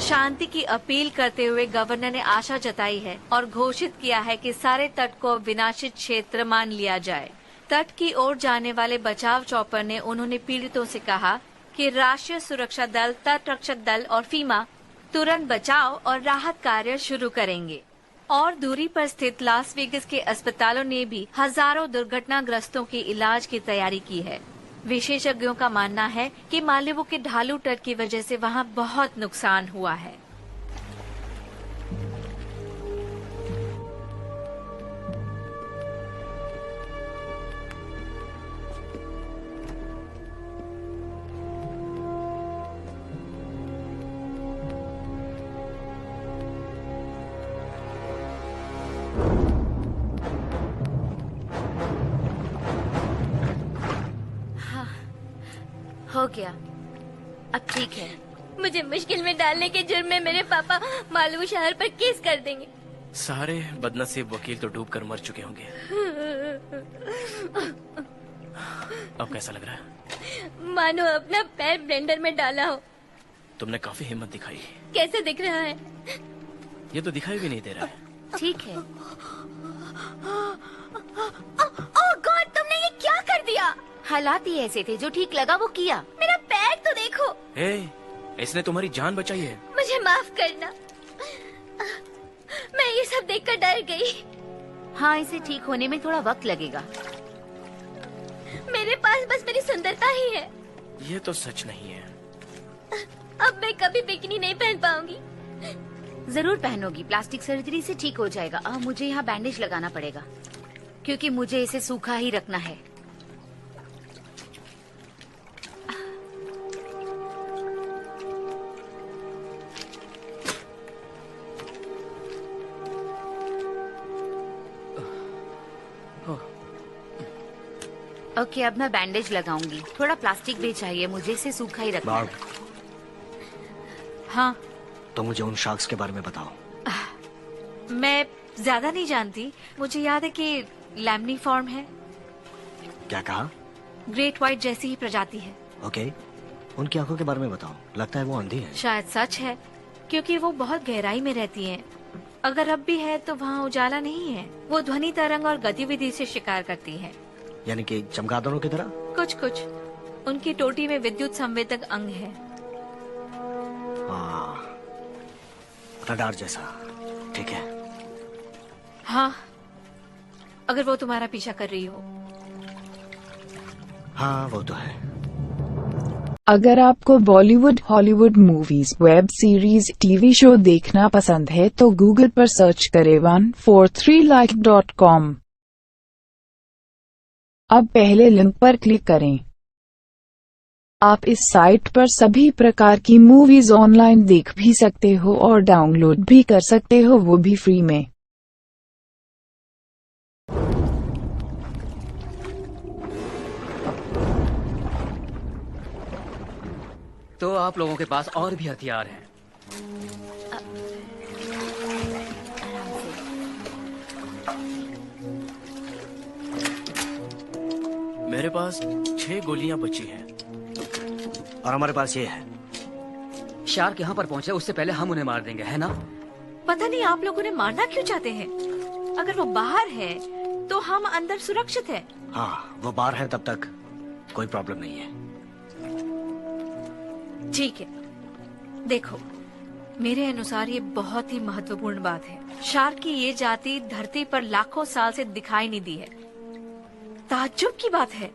शांति की अपील करते हुए गवर्नर ने आशा जताई है और घोषित किया है कि सारे तट को विनाशित क्षेत्र मान लिया जाए। तट की ओर जाने वाले बचाव चॉपर ने उन्होंने पीड़ितों से कहा कि राष्ट्रीय सुरक्षा दल, तट रक्षक दल और फीमा तुरंत बचाव और राहत कार्य शुरू करेंगे। और दूरी पर स्थित लास वेगस के अस्पतालों ने भी हजारों दुर्घटनाग्रस्तों के इलाज की तैयारी की है। विशेषज्ञों का मानना है कि मालिबू के ढालू तट की वजह से वहां बहुत नुकसान हुआ है। हो गया, अब ठीक है। मुझे मुश्किल में डालने के जुर्म में मेरे पापा मालिबू शहर पर केस कर देंगे। सारे बदनसीब वकील तो डूब कर मर चुके होंगे। अब कैसा लग रहा है? मानो अपना पैर ब्लेंडर में डाला हो। तुमने काफी हिम्मत दिखाई। कैसे दिख रहा है? ये तो दिखाई भी नहीं दे रहा है। ठीक है। ओह गॉड, तुमने ये क्या कर दिया? हालात ही ऐसे थे, जो ठीक लगा वो किया। मेरा पैर तो देखो। इसने तुम्हारी जान बचाई है। मुझे माफ करना, मैं ये सब देखकर डर गई। हाँ, इसे ठीक होने में थोड़ा वक्त लगेगा। मेरे पास बस मेरी सुंदरता ही है। ये तो सच नहीं है। अब मैं कभी बिकिनी नहीं पहन पाऊंगी। जरूर पहनोगी, प्लास्टिक सर्जरी से ठीक हो जाएगा। मुझे यहाँ बैंडेज लगाना पड़ेगा क्योंकि मुझे इसे सूखा ही रखना है। ओके, अब मैं बैंडेज लगाऊंगी। थोड़ा प्लास्टिक भी चाहिए, मुझे इसे सूखा ही रखना है। हाँ, तो मुझे उन शार्क्स के बारे में बताओ। मैं ज्यादा नहीं जानती। मुझे याद है कि लैमनी फॉर्म है। क्या कहा? ग्रेट व्हाइट जैसी ही प्रजाति है। ओके, उनकी आंखों के बारे में बताओ। लगता है वो अंधी है। शायद सच है, क्योंकि वो बहुत गहराई में रहती हैं। अगर अब भी है तो वहाँ उजाला नहीं है। वो ध्वनि तरंग और गतिविधि से शिकार करती है। यानी कि चमगादड़ों की तरह? कुछ कुछ। उनकी टोटी में विद्युत संवेदक अंग है। हाँ, रडार जैसा। ठीक है। हाँ, अगर वो तुम्हारा पीछा कर रही हो। हाँ, वो तो है। अगर आपको Bollywood, Hollywood movies, web series, TV show देखना पसंद है तो गूगल पर सर्च करें 143like.com। अब पहले लिंक पर क्लिक करें। आप इस साइट पर सभी प्रकार की मूवीज ऑनलाइन देख भी सकते हो और डाउनलोड भी कर सकते हो, वो भी फ्री में। तो आप लोगों के पास और भी हथियार हैं। मेरे पास 6 गोलियां बची हैं। और हमारे पास ये है। शार्क यहाँ पर पहुँचे उससे पहले हम उन्हें मार देंगे, है ना? पता नहीं आप लोग उन्हें मारना क्यों चाहते हैं। अगर वो बाहर है तो हम अंदर सुरक्षित हैं। हाँ, वो बाहर है, तब तक कोई प्रॉब्लम नहीं है। ठीक है, देखो, मेरे अनुसार ये बहुत ही महत्वपूर्ण बात है। शार्क की ये जाति धरती पर लाखों साल से दिखाई नहीं दी है। ताज्जुब की बात है।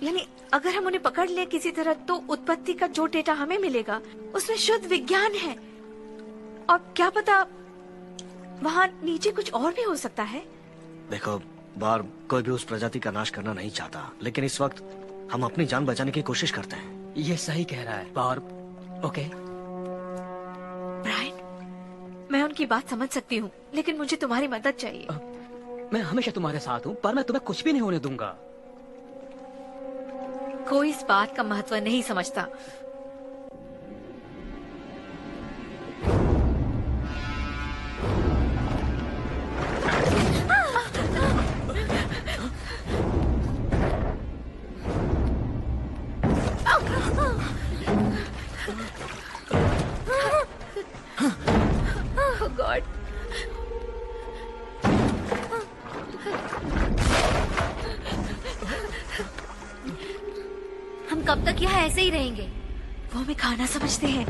यानी अगर हम उन्हें पकड़ ले किसी तरह तो उत्पत्ति का जो डेटा हमें मिलेगा उसमें शुद्ध विज्ञान है। और क्या पता वहाँ नीचे कुछ और भी हो सकता है। देखो बार, कोई भी उस प्रजाति का नाश करना नहीं चाहता, लेकिन इस वक्त हम अपनी जान बचाने की कोशिश करते हैं। ये सही कह रहा है बार्ब। ओके ब्रायन, मैं उनकी बात समझ सकती हूँ, लेकिन मुझे तुम्हारी मदद चाहिए। मैं हमेशा तुम्हारे साथ हूँ, पर मैं तुम्हें कुछ भी नहीं होने दूंगा। कोई इस बात का महत्व नहीं समझता। गॉड, हम कब तक यहाँ ऐसे ही रहेंगे? वो हमें खाना समझते हैं,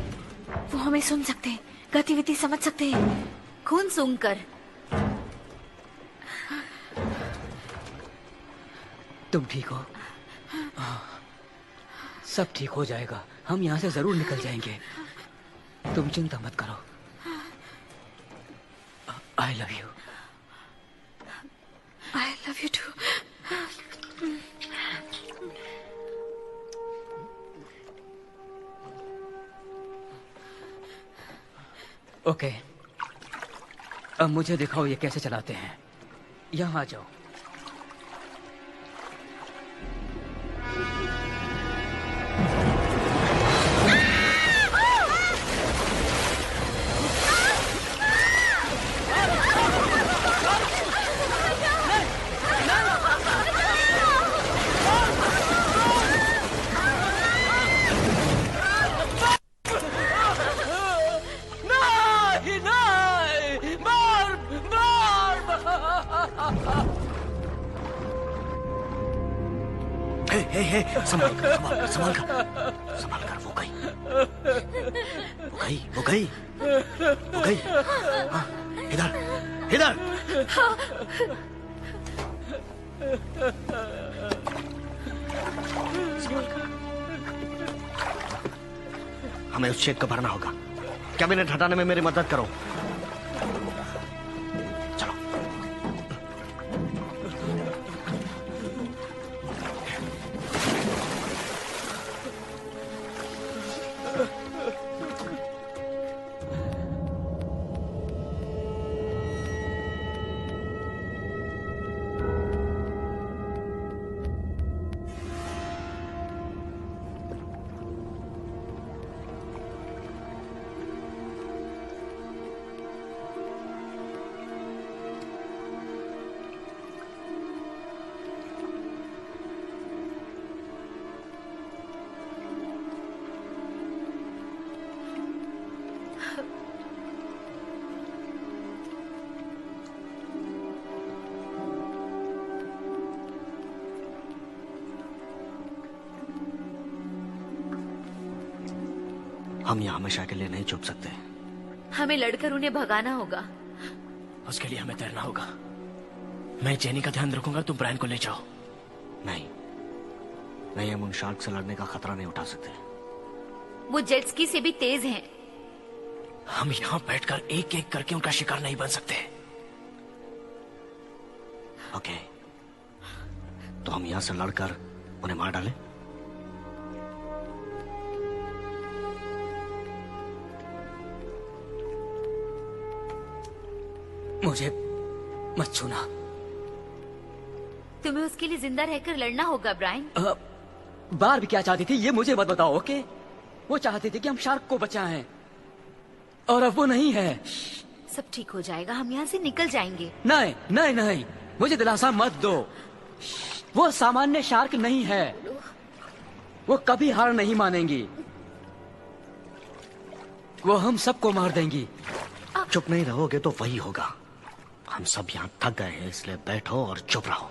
वो हमें सुन सकते हैं, गतिविधि समझ सकते हैं। खून सूंघकर। तुम ठीक हो? सब ठीक हो जाएगा। हम यहाँ से जरूर निकल जाएंगे। तुम चिंता मत करो। I love you. I love you too. Okay, अब मुझे दिखाओ ये कैसे चलाते हैं। यहाँ आ जाओ। संभाल कर, संभाल कर, संभाल कर। वो गई, वो गई, वो गई। हाँ, इधर, इधर। हमें उस चेक को भरना होगा। कैबिनेट हटाने में मेरी मदद करो। चलो। हम यहाँ हमेशा के लिए नहीं छुप सकते। हमें लड़कर उन्हें भगाना होगा। उसके लिए हमें तैरना होगा। मैं जेनी का ध्यान रखूंगा, तुम ब्रायन को ले जाओ। नहीं, हम उन शार्क से लड़ने का खतरा नहीं उठा सकते। वो जेट स्की से भी तेज हैं। हम यहाँ बैठकर एक एक करके उनका शिकार नहीं बन सकते। ओके, तो हम यहाँ से लड़कर उन्हें मार डालें। मुझे मत छूना। तुम्हें उसके लिए जिंदा रहकर लड़ना होगा ब्रायन। बार भी क्या चाहती थी ये मुझे मत बताओ, ओके? वो चाहती थी कि हम शार्क को बचाएं, और अब वो नहीं है। सब ठीक हो जाएगा, हम यहाँ से निकल जाएंगे। नहीं नहीं नहीं, मुझे दिलासा मत दो। वो सामान्य शार्क नहीं है। वो कभी हार नहीं मानेंगी। वो हम सबको मार देंगी। चुप नहीं रहोगे तो वही होगा। हम सब यहाँ थक गए हैं, इसलिए बैठो और चुप रहो।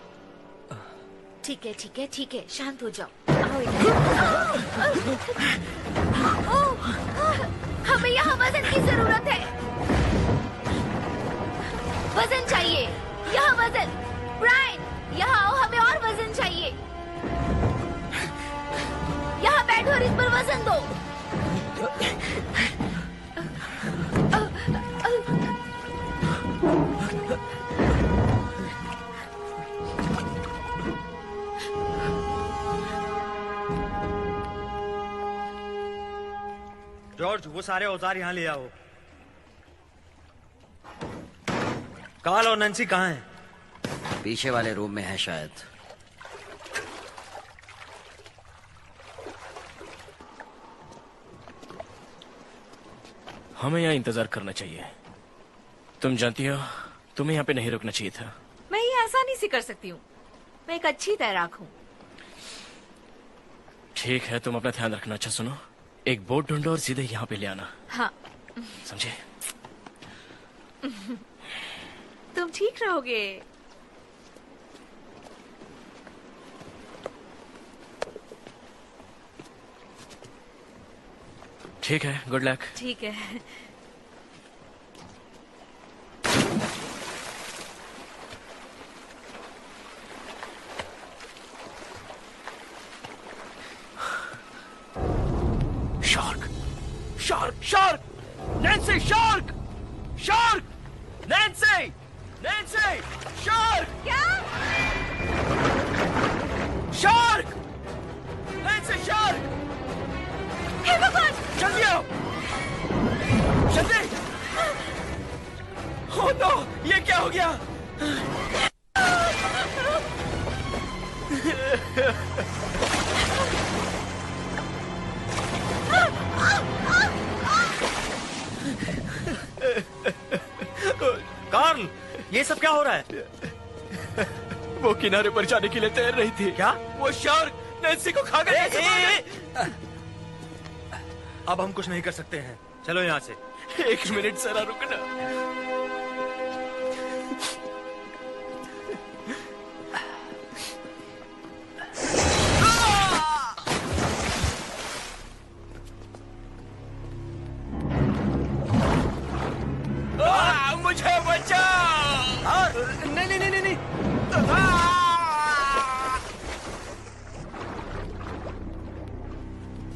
ठीक है ठीक है ठीक है, शांत हो जाओ। आओ इधर। हमें यहाँ वजन की जरूरत है। वजन चाहिए, यहाँ वजन। ब्रायन, यहाँ आओ, हमें और वजन चाहिए। यहाँ बैठो और इस पर वजन दो। जॉर्ज, वो सारे औजार यहाँ ले आओ। कार्ल और नैन्सी कहाँ हैं? पीछे वाले रूम में है शायद। हमें यहाँ इंतजार करना चाहिए। तुम जानती हो, तुम्हें यहाँ पे नहीं रुकना चाहिए था। मैं ये आसानी से कर सकती हूँ। मैं एक अच्छी तैराक हूँ। ठीक है, तुम अपना ध्यान रखना। अच्छा सुनो, एक बोट ढूंढो और सीधे यहाँ पे ले आना। हाँ। समझे? तुम ठीक रहोगे। ठीक है, गुड लक। ठीक है। Shark, shark, shark! Nancy, shark! Shark! Nancy! Nancy! Shark! क्या? शार्क! Nancy, shark! हे भगवान! जल्दी आओ! जल्दी! हो नो, ये क्या हो गया? कार्ल, ये सब क्या हो रहा है? वो किनारे पर जाने के लिए तैर रही थी। क्या? वो शार्क नैन्सी को खा गया। अब हम कुछ नहीं कर सकते हैं, चलो यहाँ से। एक मिनट जरा रुकना। नहीं नहीं नहीं नहीं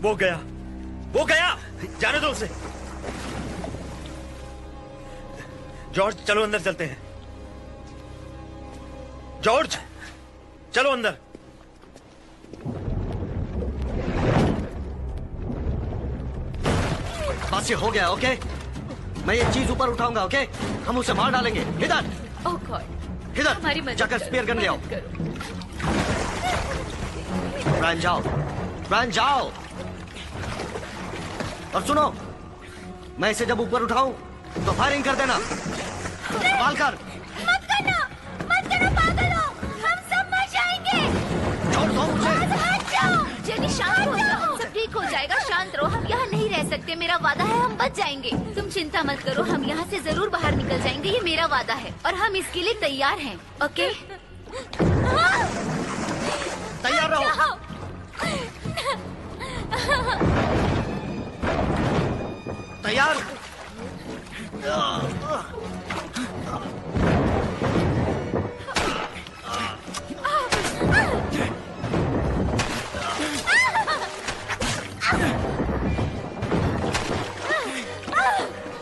वो गया जाने दो उसे। जॉर्ज चलो अंदर चलते हैं। जॉर्ज चलो अंदर। बस ये हो गया। ओके, मैं ये चीज ऊपर उठाऊंगा। ओके, हम उसे मार डालेंगे। इधर ओह गॉड, इधर जाकर स्पेयर गन ले आओ। ब्रायन जाओ, ब्रायन जाओ। और सुनो, मैं इसे जब ऊपर उठाऊं तो फायरिंग कर देना। संभाल कर। मत करना पागल हो, हम सब मर जाएंगे। छोड़ दो मुझे। हट जाओ। जेनी शांत हो जाओ, सब ठीक हो जाएगा, शांत रहो। हम यहाँ नहीं रह सकते, मेरा वादा है हम बच जाएंगे। तुम चिंता मत करो, हम यहाँ से जरूर बाहर निकल जाएंगे, ये मेरा वादा है और हम इसके लिए तैयार हैं। ओके, तैयार रहो। तैयार।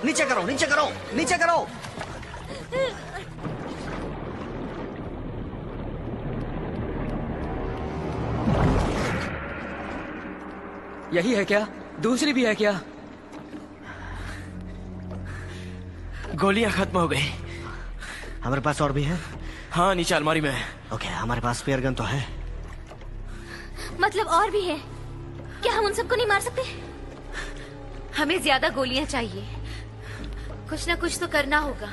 नीचे करो, नीचे करो, नीचे करो। यही है क्या? दूसरी भी है क्या? गोलियां खत्म हो गई। हमारे पास और भी है? हाँ, नीचे अलमारी में है। ओके, हमारे पास स्पेयर गन तो है। मतलब और भी है? क्या हम उन सबको नहीं मार सकते? हमें ज्यादा गोलियां चाहिए, कुछ ना कुछ तो करना होगा।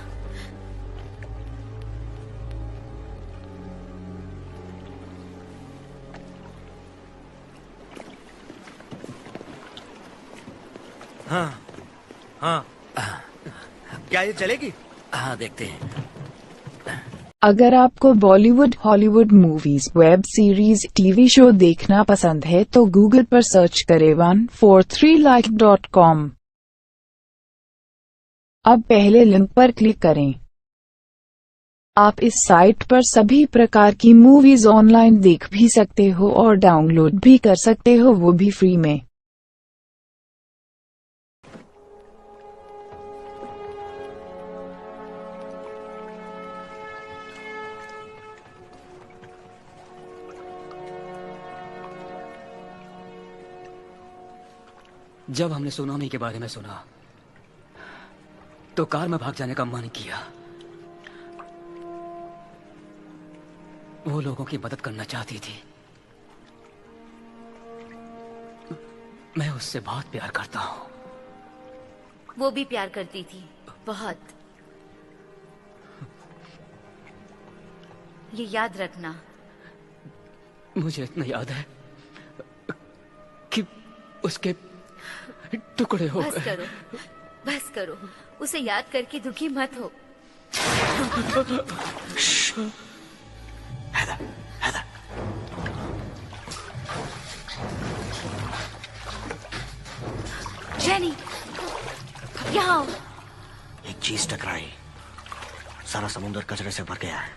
हाँ हाँ, क्या ये चलेगी? हाँ, देखते हैं। अगर आपको Bollywood, Hollywood movies, web series, TV show देखना पसंद है तो गूगल पर सर्च करें 143like.com। अब पहले लिंक पर क्लिक करें। आप इस साइट पर सभी प्रकार की मूवीज ऑनलाइन देख भी सकते हो और डाउनलोड भी कर सकते हो, वो भी फ्री में। जब हमने सुनामी के बारे में सुना तो कार में भाग जाने का मन किया। वो लोगों की मदद करना चाहती थी। मैं उससे बहुत प्यार करता हूँ। वो भी प्यार करती थी, बहुत। ये याद रखना। मुझे इतना याद है कि उसके टुकड़े हो बस गए। करो, बस करो, उसे याद करके दुखी मत हो। जेनी, यहाँ आओ। एक चीज टकराई, सारा समुद्र कचरे से भर गया है।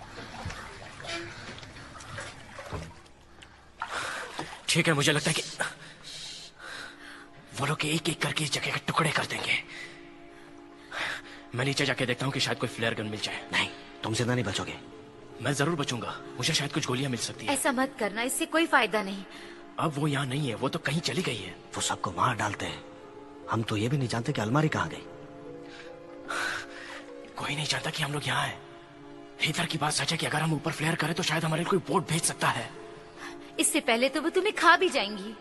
ठीक है, मुझे लगता है कि वो लोग एक एक करके इस जगह के टुकड़े कर देंगे। मैं नीचे जाके देखता हूँ कि शायद कोई फ्लेयर गन मिल जाए। नहीं, तुम जिंदा नहीं बचोगे। मैं जरूर बचूंगा, मुझे शायद कुछ गोलियां मिल सकती है। ऐसा मत करना, इससे कोई फायदा नहीं। अब वो यहाँ नहीं है, वो तो कहीं चली गई है। वो सबको मार डालते हैं। हम तो ये भी नहीं जानते कि अलमारी कहाँ गई। कोई नहीं जानता कि हम लोग यहाँ हैं। इधर की बात सच है कि अगर हम ऊपर फ्लेयर करें तो शायद हमारे लिए कोई बोट भेज सकता है। इससे पहले तो वो तुम्हें खा भी जाएंगी।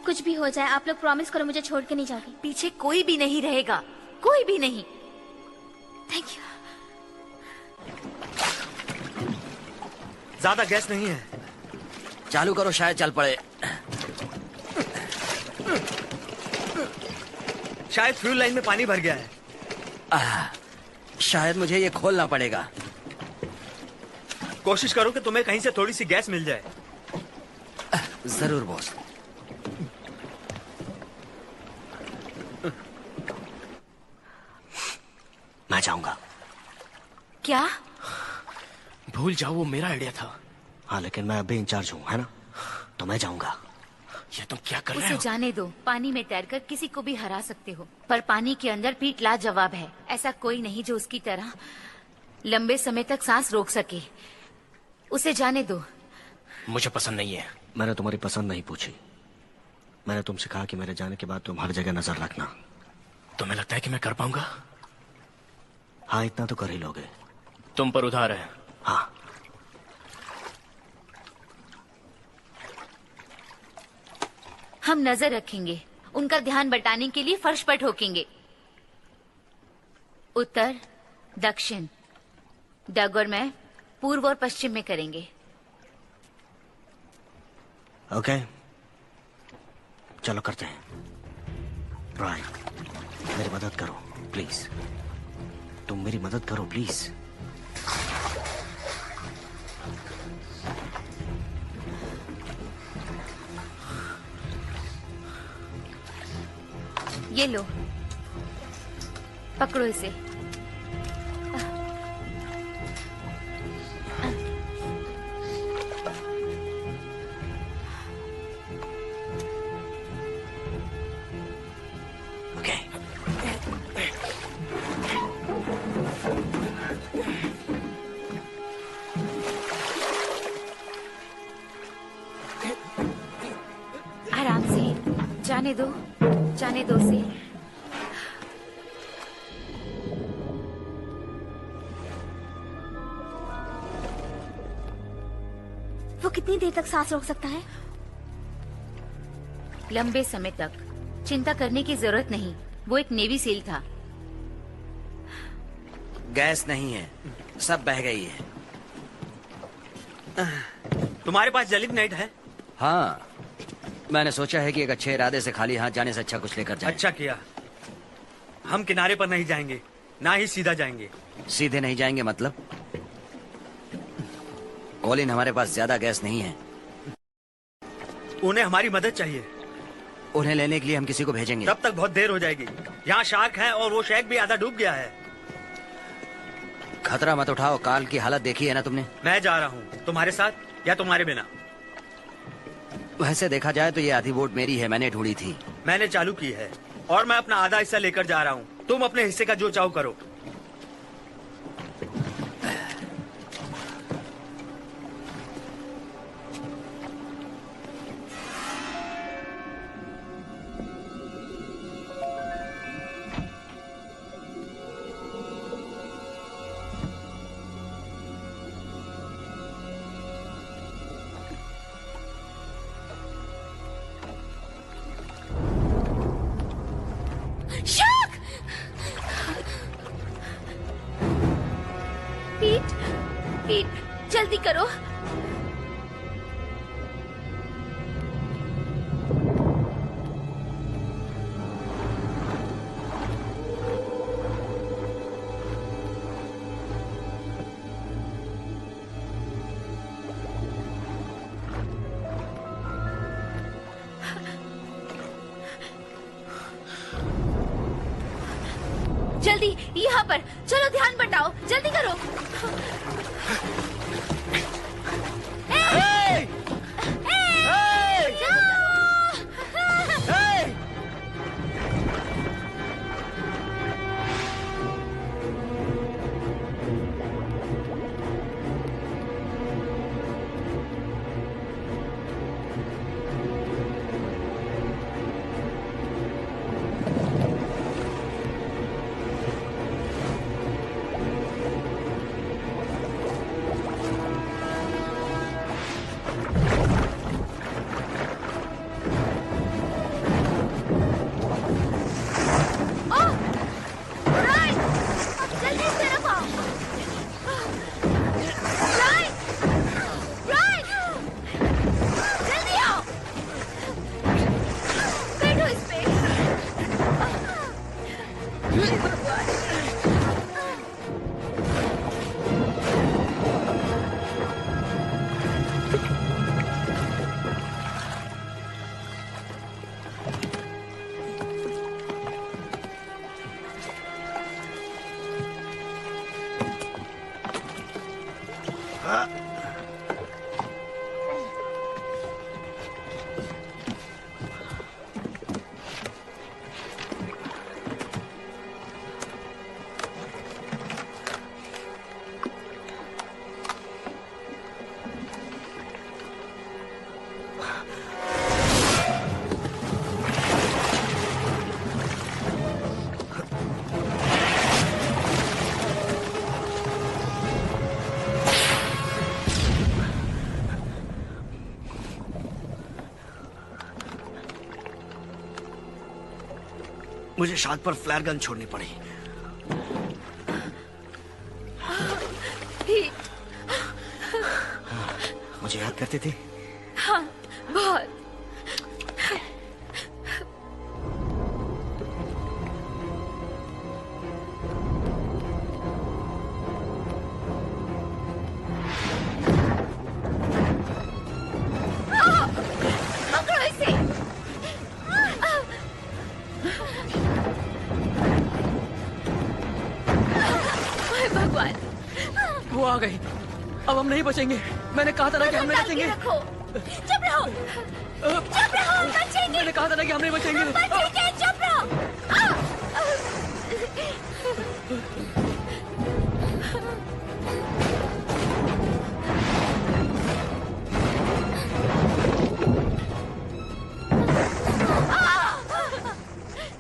कुछ भी हो जाए, आप लोग प्रॉमिस करो मुझे छोड़ के नहीं जाओगे। पीछे कोई भी नहीं रहेगा, कोई भी नहीं। Thank you. ज्यादा गैस नहीं है। चालू करो, शायद चल पड़े। शायद फ्यूल लाइन में पानी भर गया है। शायद मुझे ये खोलना पड़ेगा। कोशिश करो कि तुम्हें कहीं से थोड़ी सी गैस मिल जाए। जरूर बॉस। मैं जाऊंगा। क्या? भूल जाओ, वो मेरा आइडिया था। हाँ, लेकिन मैं अभी इंचार्ज हूँ, है ना? तो मैं जाऊंगा। ये तुम क्या कर रहे उसे हो? जाने दो। पानी में तैरकर किसी को भी हरा सकते हो, पर पानी के अंदर पीठ लाजवाब है। ऐसा कोई नहीं जो उसकी तरह लंबे समय तक सांस रोक सके। उसे जाने दो। मुझे पसंद नहीं है। मैंने तुम्हारी पसंद नहीं पूछी। मैंने तुमसे कहा कि मेरे जाने के बाद तुम हर जगह नजर रखना। तुम्हें लगता है कि मैं कर पाऊंगा? हाँ, इतना तो कर ही लोगे। तुम पर उधार है। हाँ। हम नजर रखेंगे। उनका ध्यान बटाने के लिए फर्श पर ठोकेंगे। उत्तर, दक्षिण, डग और मैं पूर्व और पश्चिम में करेंगे। ओके, चलो करते हैं। राय, मेरी मदद करो प्लीज। तुम मेरी मदद करो प्लीज। ये लो, पकड़ो इसे। आराम से, जाने दो, जाने दो उसे। वो कितनी देर तक सांस रोक सकता है? लंबे समय तक। चिंता करने की जरूरत नहीं, वो एक नेवी सील था। गैस नहीं है, सब बह गई है। तुम्हारे पास जलित नाइट है? हाँ, मैंने सोचा है कि एक अच्छे इरादे से खाली हाथ जाने से अच्छा कुछ लेकर जाएं। अच्छा किया। हम किनारे पर नहीं जाएंगे, ना ही सीधा जाएंगे। सीधे नहीं जाएंगे मतलब? कॉलिन, हमारे पास ज्यादा गैस नहीं है। उन्हें हमारी मदद चाहिए। उन्हें लेने के लिए हम किसी को भेजेंगे। तब तक बहुत देर हो जाएगी। यहाँ शार्क है और वो शैक भी आधा डूब गया है। खतरा मत उठाओ, काल की हालत देखी है ना तुमने? मैं जा रहा हूँ, तुम्हारे साथ या तुम्हारे बिना। वैसे देखा जाए तो ये आधी बोट मेरी है, मैंने ढूंढी थी। मैंने चालू की है और मैं अपना आधा हिस्सा लेकर जा रहा हूँ। तुम अपने हिस्से का जो चाहो करो। शार्क! पीट, पीट, जल्दी करो। जल्दी, यहाँ पर। चलो, ध्यान बटाओ, जल्दी करो। मुझे शाद पर फ्लेयर गन छोड़नी पड़ी। मुझे याद करती थी। हाँ, बहुत। पकड़ो इसे। भगवान, वो आ गई। अब हम नहीं बचेंगे। मैंने कहा था ना कि हम नहीं बचेंगे। चुप रहो। चुप रहो, बचेंगे। मैंने कहा था ना कि हम नहीं बचेंगे। बचेंगे, चुप रहो।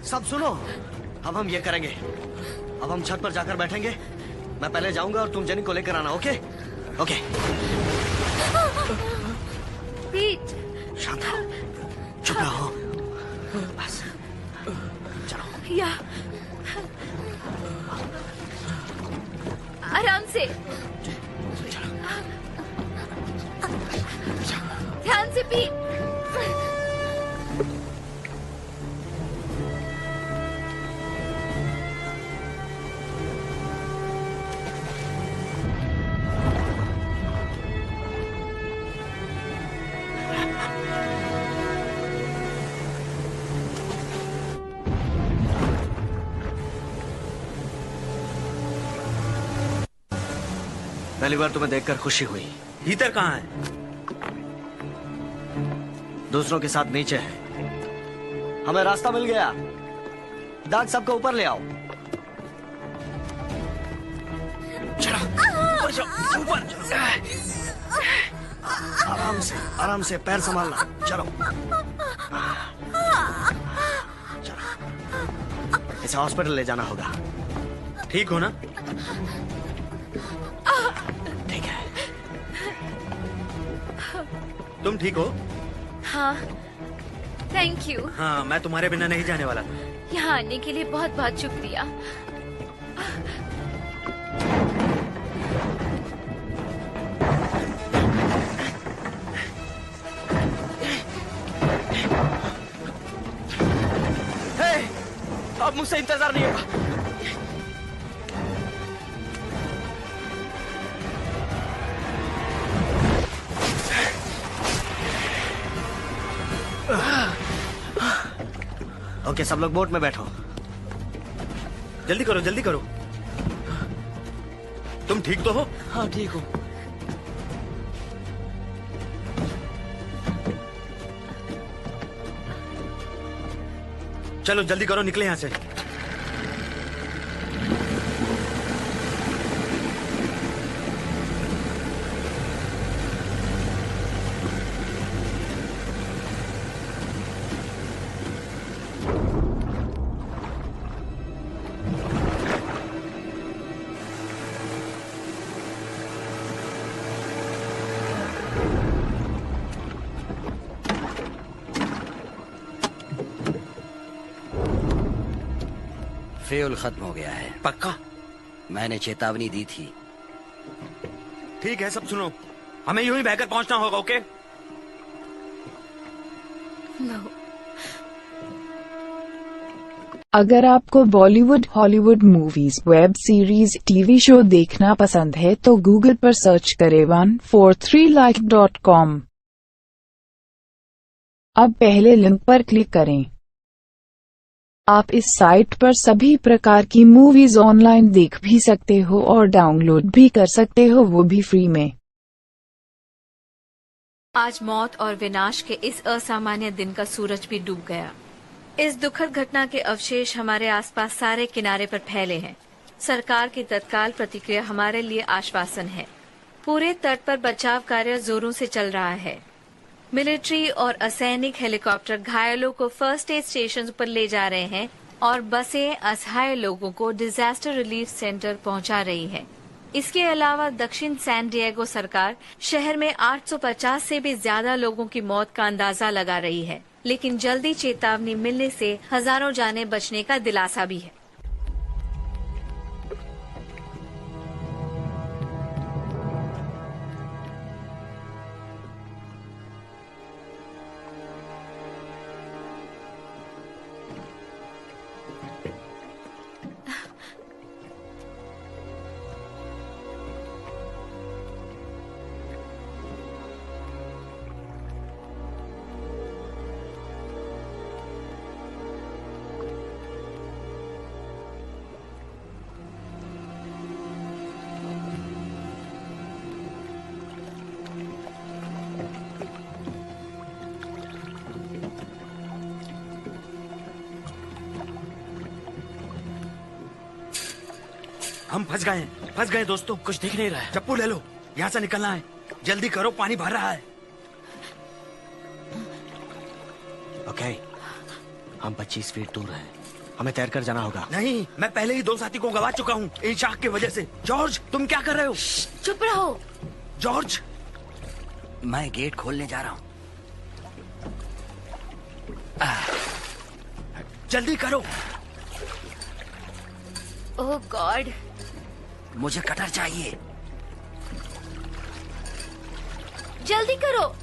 सब सुनो, अब हम ये करेंगे। अब हम छत पर जाकर बैठेंगे। मैं पहले जाऊंगा और तुम जेनी को लेकर आना। Okay okay. पीट, शांत रहो, चुप रहो, बस चलो। या आराम से, ध्यान से पीट। पहली बार तुम्हें देखकर खुशी हुई। हीटर कहाँ है? दूसरों के साथ नीचे है। हमें रास्ता मिल गया। दाग सबको ऊपर ले आओ। चलो ऊपर जाओ, ऊपर। आराम से पैर संभालना। चलो चलो, इसे हॉस्पिटल ले जाना होगा। ठीक हो ना? ठीक है। तुम ठीक हो? हाँ, थैंक यू। हाँ, मैं तुम्हारे बिना नहीं जाने वाला था। यहाँ आने के लिए बहुत बहुत शुक्रिया। अब मुझसे इंतजार नहीं होगा। ओके, सब लोग बोट में बैठो। जल्दी करो, जल्दी करो। तुम ठीक तो हो? हाँ, ठीक हूँ। चलो जल्दी करो, निकले यहाँ से। फ्यूल खत्म हो गया है। पक्का? मैंने चेतावनी दी थी। ठीक है, सब सुनो, हमें यूं ही बहकर पहुंचना होगा। ओके? नो। अगर आपको Bollywood, Hollywood movies, web series, TV show देखना पसंद है तो गूगल पर सर्च करें 143like.com। अब पहले लिंक पर क्लिक करें। आप इस साइट पर सभी प्रकार की मूवीज ऑनलाइन देख भी सकते हो और डाउनलोड भी कर सकते हो, वो भी फ्री में। आज मौत और विनाश के इस असामान्य दिन का सूरज भी डूब गया। इस दुखद घटना के अवशेष हमारे आसपास सारे किनारे पर फैले हैं। सरकार की तत्काल प्रतिक्रिया हमारे लिए आश्वासन है। पूरे तट पर बचाव कार्य जोरों से चल रहा है। मिलिट्री और असैनिक हेलीकॉप्टर घायलों को फर्स्ट एड स्टेशन पर ले जा रहे हैं और बसें असहाय लोगों को डिजास्टर रिलीफ सेंटर पहुंचा रही है। इसके अलावा दक्षिण सैन डिएगो सरकार शहर में 850 से भी ज्यादा लोगों की मौत का अंदाजा लगा रही है, लेकिन जल्दी चेतावनी मिलने से हजारों जानें बचने का दिलासा भी है। हम फंस गए दोस्तों। कुछ दिख नहीं रहा है। चप्पू ले लो, यहाँ से निकलना है। जल्दी करो, पानी भर रहा है। ओके, हम 25 फीट दूर हैं। हमें तैरकर जाना होगा। नहीं, मैं पहले ही 2 साथी को गवा चुका हूँ इन शाख की वजह से। जॉर्ज, तुम क्या कर रहे हो? चुप रहो। जॉर्ज, मैं गेट खोलने जा रहा हूँ। जल्दी करो। ओह गॉड, मुझे कटर चाहिए। जल्दी करो।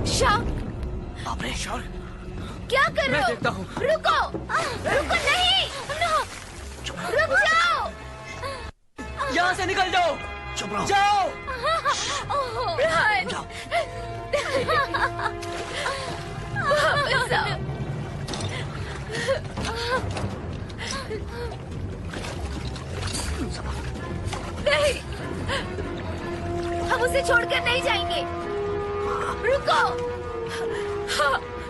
शार्क, क्या कर रहे हो? मैं देखता हूँ। रुको, रुको नहीं, रुक जाओ। यहाँ से निकल जाओ। चुप रहो। जाओ। ब्रायन, वापस आओ। नहीं, हम उसे छोड़कर नहीं जाएंगे। रुको,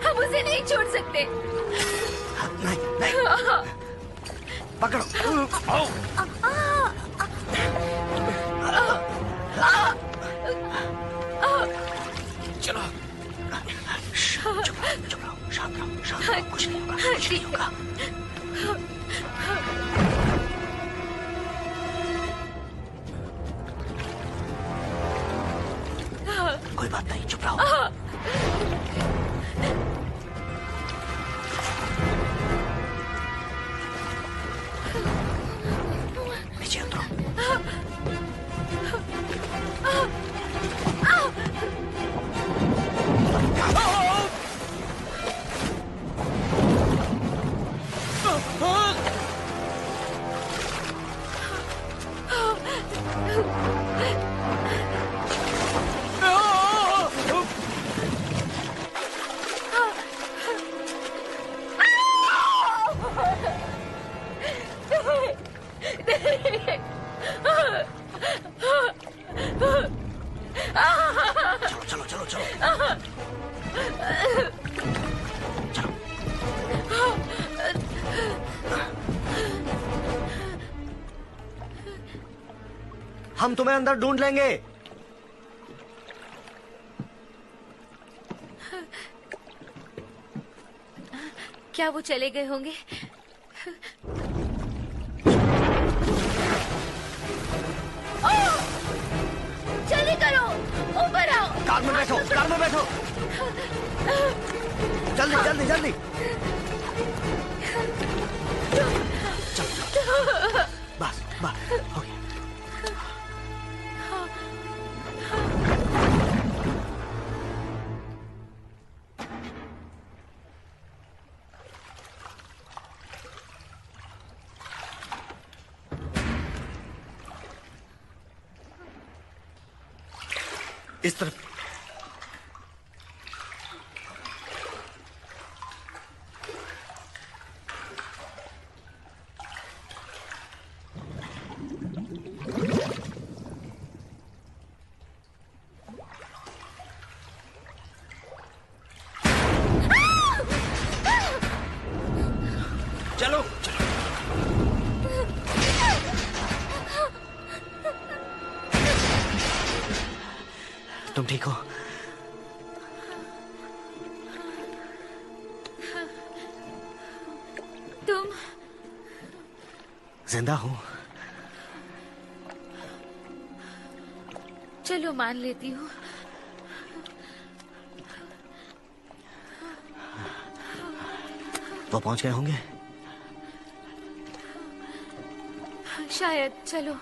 हम उसे नहीं छोड़ सकते। नहीं। पकड़ो। चलो। चुप रहो, शांत रहो, कुछ नहीं होगा। कोई बात नहीं, चुप रहो। नीचे उतरो। हम तुम्हें अंदर ढूंढ लेंगे। क्या वो चले गए होंगे? जल्दी करो, ऊपर आओ। कार में बैठो, कार में बैठो। जल्दी जल्दी जल्दी। बस बस हो गया। इस तरफ। चलो तुम ठीक हो? तुम जिंदा हूं। चलो मान लेती हूँ। वो पहुंच गए होंगे। शायद। चलो।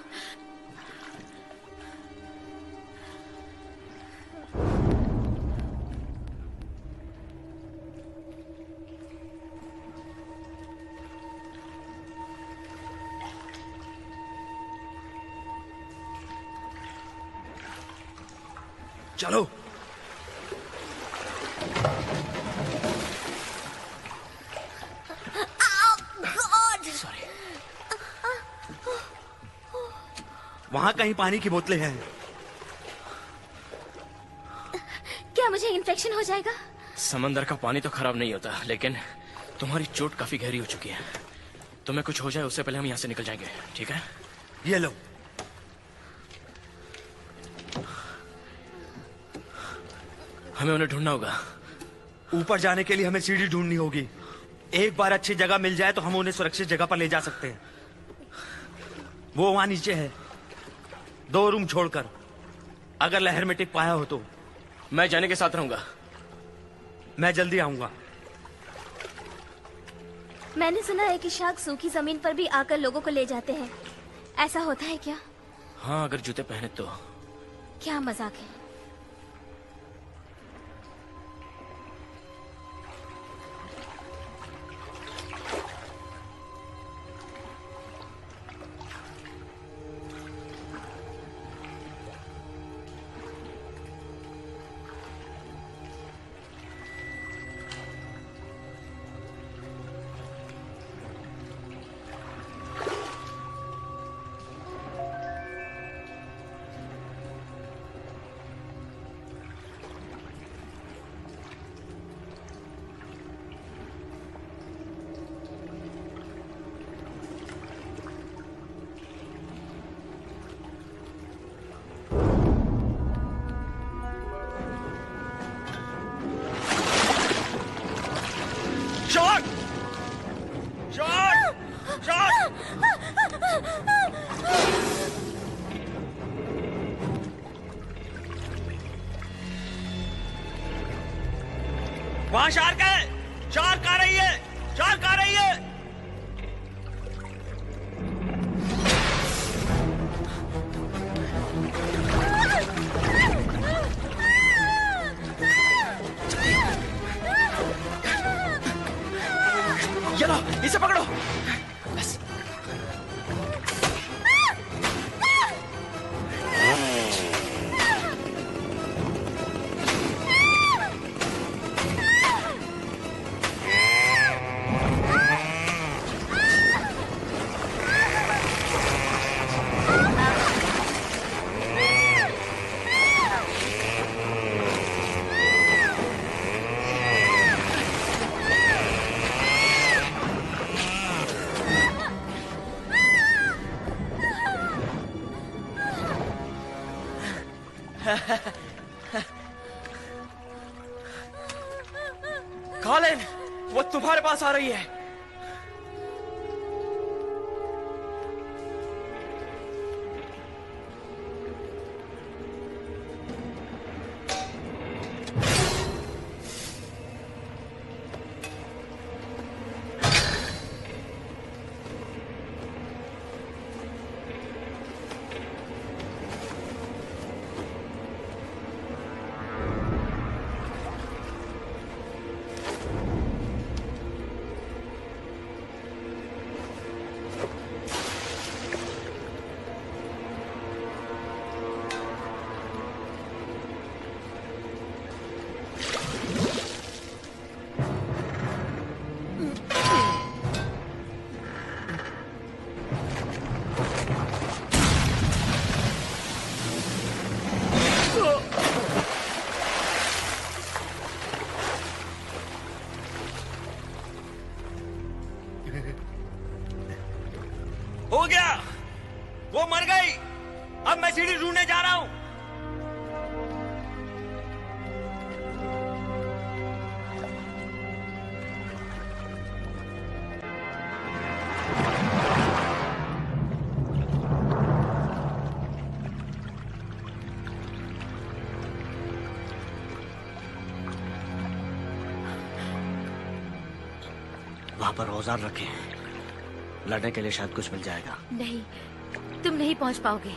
चलो। वहां कहीं पानी की बोतलें हैं। क्या मुझे इन्फेक्शन हो जाएगा? समंदर का पानी तो खराब नहीं होता, लेकिन तुम्हारी चोट काफी गहरी हो चुकी है। तुम्हें कुछ हो जाए उससे पहले हम यहाँ से निकल जाएंगे, ठीक है? ये लो। हमें उन्हें ढूंढना होगा। ऊपर जाने के लिए हमें सीढ़ी ढूंढनी होगी। एक बार अच्छी जगह मिल जाए तो हम उन्हें सुरक्षित जगह पर ले जा सकते हैं। वो वहां नीचे है, 2 रूम छोड़कर। अगर लहर में टिक पाया हो तो। मैं जाने के साथ रहूंगा। मैं जल्दी आऊंगा। मैंने सुना है कि शार्क सूखी जमीन पर भी आकर लोगों को ले जाते हैं। ऐसा होता है क्या? हाँ, अगर जूते पहने तो। क्या मजाक है। वहां शार्क है। शार्क आ रही है। शार्क आ रही है। ये लो, इसे पकड़ो। बस। कॉलिन, वो तुम्हारे पास आ रही है। वो मर गई। अब मैं सीढ़ी ढूंढने जा रहा हूँ। वहां पर औजार रखे हैं, लड़ने के लिए शायद कुछ मिल जाएगा। नहीं, तुम नहीं पहुंच पाओगे।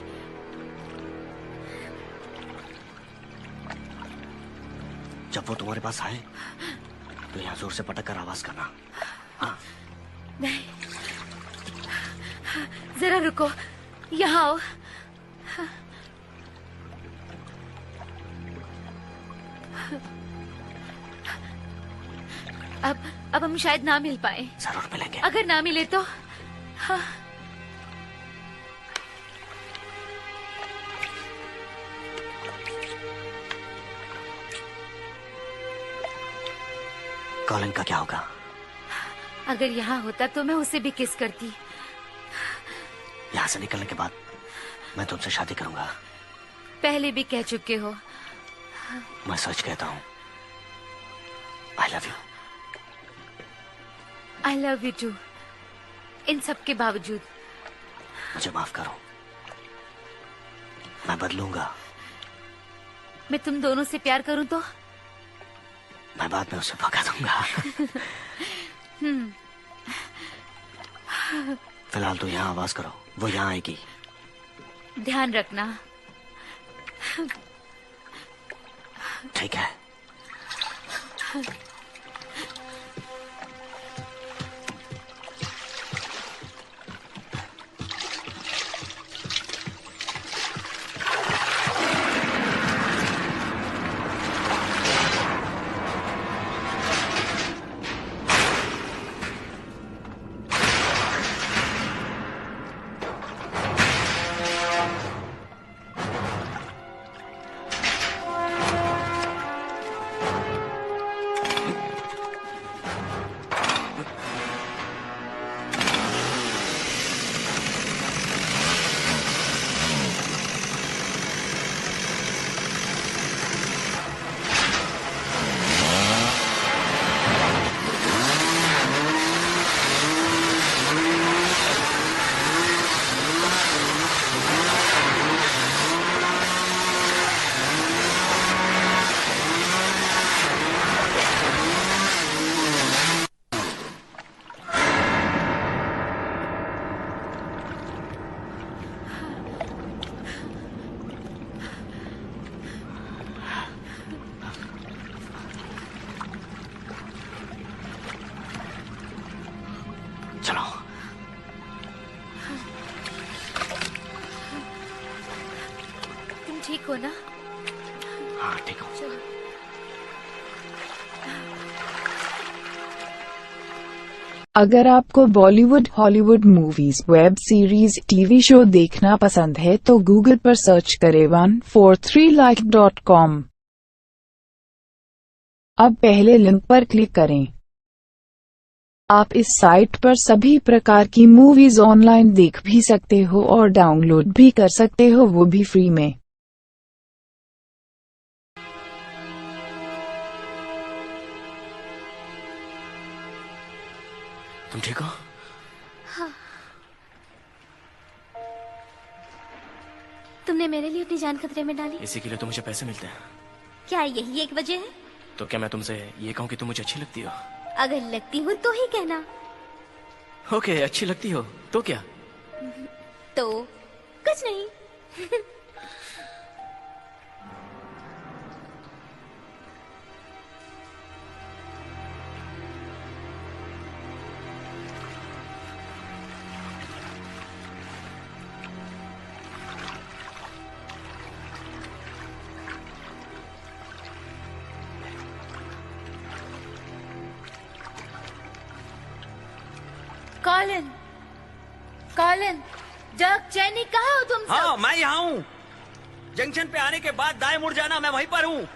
जब वो तुम्हारे पास आए तो यहाँ जोर से पटक कर आवाज करना। हाँ। नहीं, जरा रुको, यहाँ आओ। अब हम शायद ना मिल पाए। जरूर मिलेंगे। अगर ना मिले तो हाँ। कॉलिन का क्या होगा? अगर यहाँ होता तो मैं उसे भी किस करती। यहाँ से निकलने के बाद मैं तुमसे शादी करूंगा। पहले भी कह चुके हो। मैं सच कहता हूँ, I love you. I love you too. इन सब के बावजूद मुझे माफ करो, मैं बदलूंगा। मैं तुम दोनों से प्यार करूं तो मैं बाद में उसे भगा दूंगा। फिलहाल तो यहाँ आवाज करो, वो यहाँ आएगी। ध्यान रखना। ठीक है। ठीक हो ना? हाँ ठीक हूँ। चलो। अगर आपको Bollywood, Hollywood movies, web series, TV show देखना पसंद है तो गूगल पर सर्च करें 143like.com। अब पहले लिंक पर क्लिक करें। आप इस साइट पर सभी प्रकार की मूवीज ऑनलाइन देख भी सकते हो और डाउनलोड भी कर सकते हो, वो भी फ्री में। तुम ठीक हो? हाँ। तुमने मेरे लिए अपनी जान खतरे में डाली। इसी के लिए तो मुझे पैसे मिलते हैं। क्या यही एक वजह है? तो क्या मैं तुमसे ये कहूँ कि तुम मुझे अच्छी लगती हो? अगर लगती हूँ तो ही कहना। ओके, अच्छी लगती हो तो क्या? तो कुछ नहीं। कॉलिन, कॉलिन, जग, चैनी, कहाँ हो तुम सब? हाँ, मैं यहाँ हूँ। जंक्शन पे आने के बाद दाएं मुड़ जाना, मैं वहीं पर हूँ।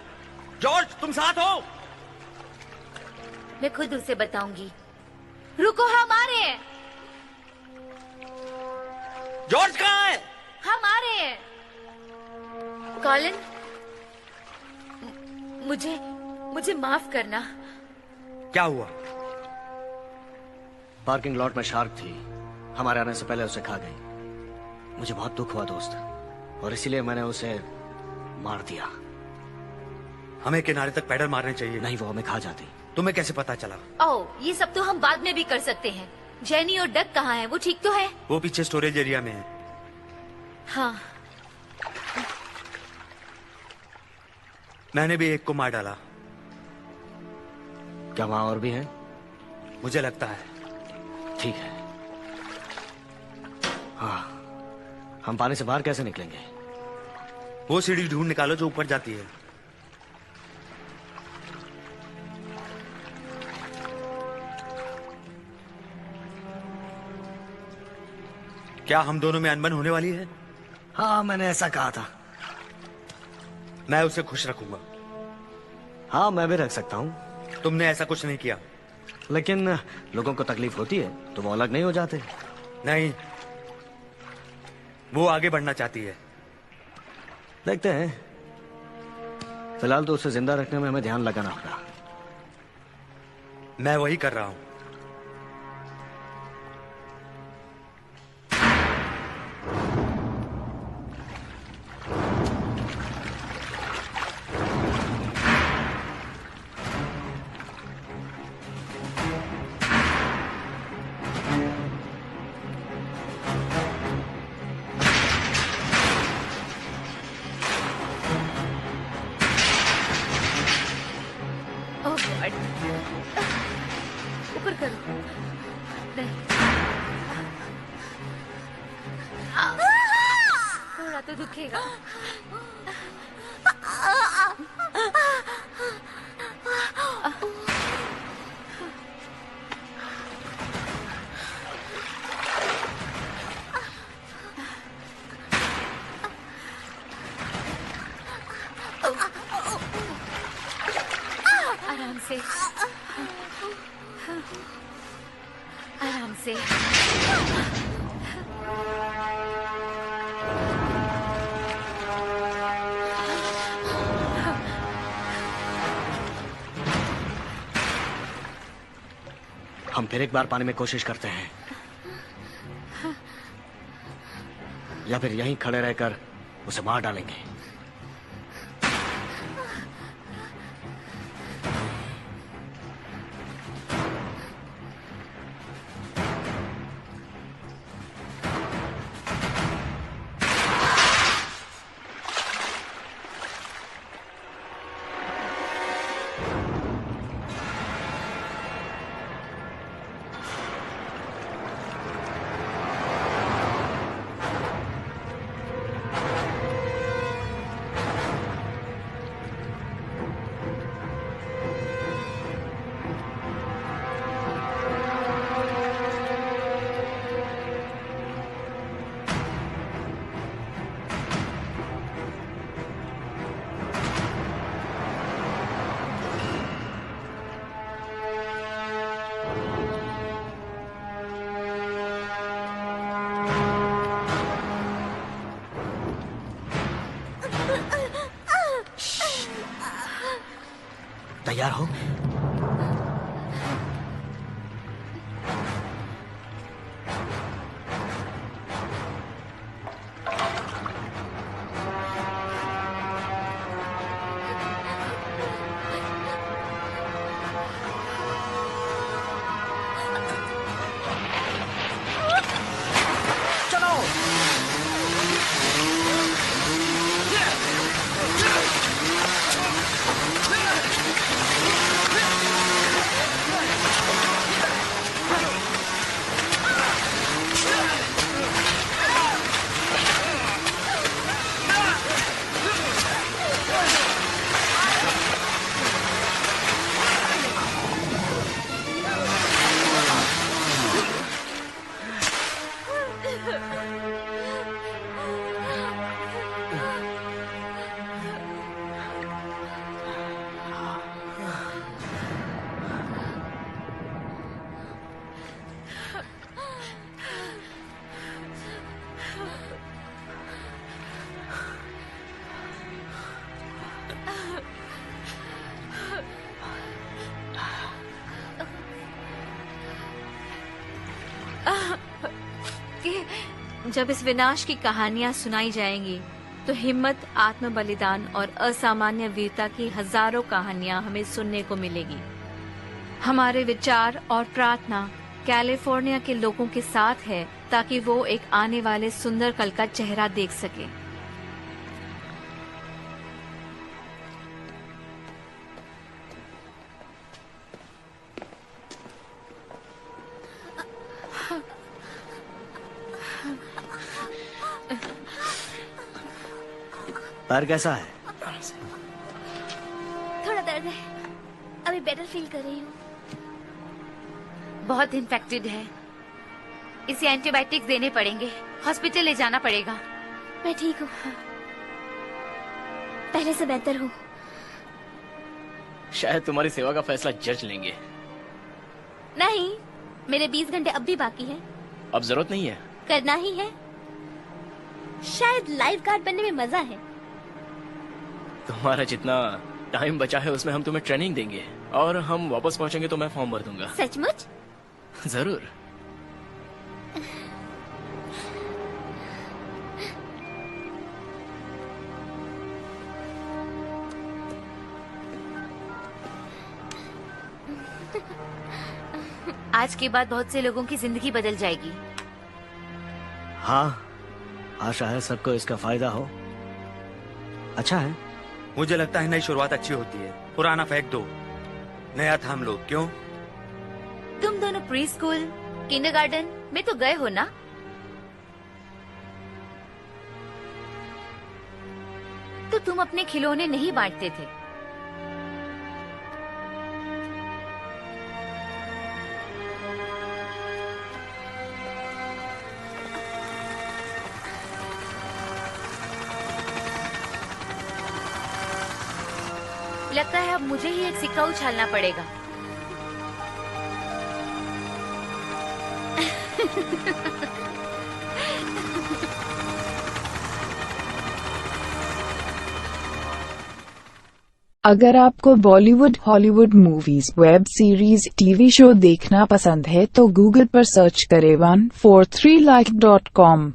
जॉर्ज, तुम साथ हो? मैं खुद उसे बताऊंगी। रुको, हम आ रहे हैं। जॉर्ज कहाँ है? हम आ रहे हैं। कॉलिन, मुझे माफ करना। क्या हुआ? पार्किंग लॉट में शार्क थी, हमारे आने से पहले उसे खा गई। मुझे बहुत दुख हुआ दोस्त, और इसीलिए मैंने उसे मार दिया। हमें किनारे तक पैडल मारने चाहिए। नहीं, वो हमें खा जाती। तुम्हें कैसे पता चला? ओह, ये सब तो हम बाद में भी कर सकते हैं। जेनी और डक कहाँ हैं? वो ठीक तो है? वो पीछे स्टोरेज एरिया में है। हाँ। मैंने भी एक को मार डाला। क्या वहां और भी हैं? मुझे लगता है। ठीक है। हाँ, हम पानी से बाहर कैसे निकलेंगे? वो सीढ़ी ढूंढ निकालो जो ऊपर जाती है। क्या हम दोनों में अनबन होने वाली है? हाँ, मैंने ऐसा कहा था। मैं उसे खुश रखूंगा। हाँ, मैं भी रख सकता हूँ। तुमने ऐसा कुछ नहीं किया। लेकिन लोगों को तकलीफ होती है तो वो अलग नहीं हो जाते। नहीं, वो आगे बढ़ना चाहती है। देखते हैं। फिलहाल तो उसे जिंदा रखने में हमें ध्यान लगाना होगा। मैं वही कर रहा हूं। ऊपर करो। नहीं, थोड़ा तो दुखेगा। आराम से, आराम से। हम फिर एक बार पानी में कोशिश करते हैं, या फिर यहीं खड़े रहकर उसे मार डालेंगे। तैयार हो? चलो। जब इस विनाश की कहानियां सुनाई जाएंगी तो हिम्मत, आत्म बलिदान और असामान्य वीरता की हजारों कहानियां हमें सुनने को मिलेगी। हमारे विचार और प्रार्थना कैलिफोर्निया के लोगों के साथ है ताकि वो एक आने वाले सुंदर कल का चेहरा देख सके। पैर कैसा है? थोड़ा दर्द है, अभी बेटर फील कर रही हूँ। बहुत इन्फेक्टेड है, इसे एंटीबायोटिक्स देने पड़ेंगे, हॉस्पिटल ले जाना पड़ेगा। मैं ठीक हूँ, पहले से बेहतर हूँ। शायद तुम्हारी सेवा का फैसला जज लेंगे। नहीं, मेरे 20 घंटे अब भी बाकी हैं। अब जरूरत नहीं है। करना ही है, शायद लाइफ गार्ड बनने में मजा है। तुम्हारा जितना टाइम बचा है उसमें हम तुम्हें ट्रेनिंग देंगे और हम वापस पहुंचेंगे तो मैं फॉर्म भर दूंगा। सचमुच? जरूर। आज के बाद बहुत से लोगों की जिंदगी बदल जाएगी। हाँ, आशा है सबको इसका फायदा हो। अच्छा है। मुझे लगता है नई शुरुआत अच्छी होती है। पुराना फेंक दो, नया थाम लो। क्यों? तुम दोनों प्री स्कूल, किंडरगार्टन में तो गए हो ना? तो तुम अपने खिलौने नहीं बांटते थे। लगता है अब मुझे ही एक सिक्का उछालना पड़ेगा। अगर आपको Bollywood, Hollywood movies, web series, TV show देखना पसंद है तो गूगल पर सर्च करें 143like.com।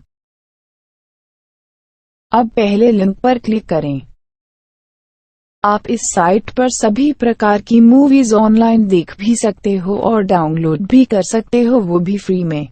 अब पहले लिंक पर क्लिक करें। आप इस साइट पर सभी प्रकार की मूवीज ऑनलाइन देख भी सकते हो और डाउनलोड भी कर सकते हो, वो भी फ्री में।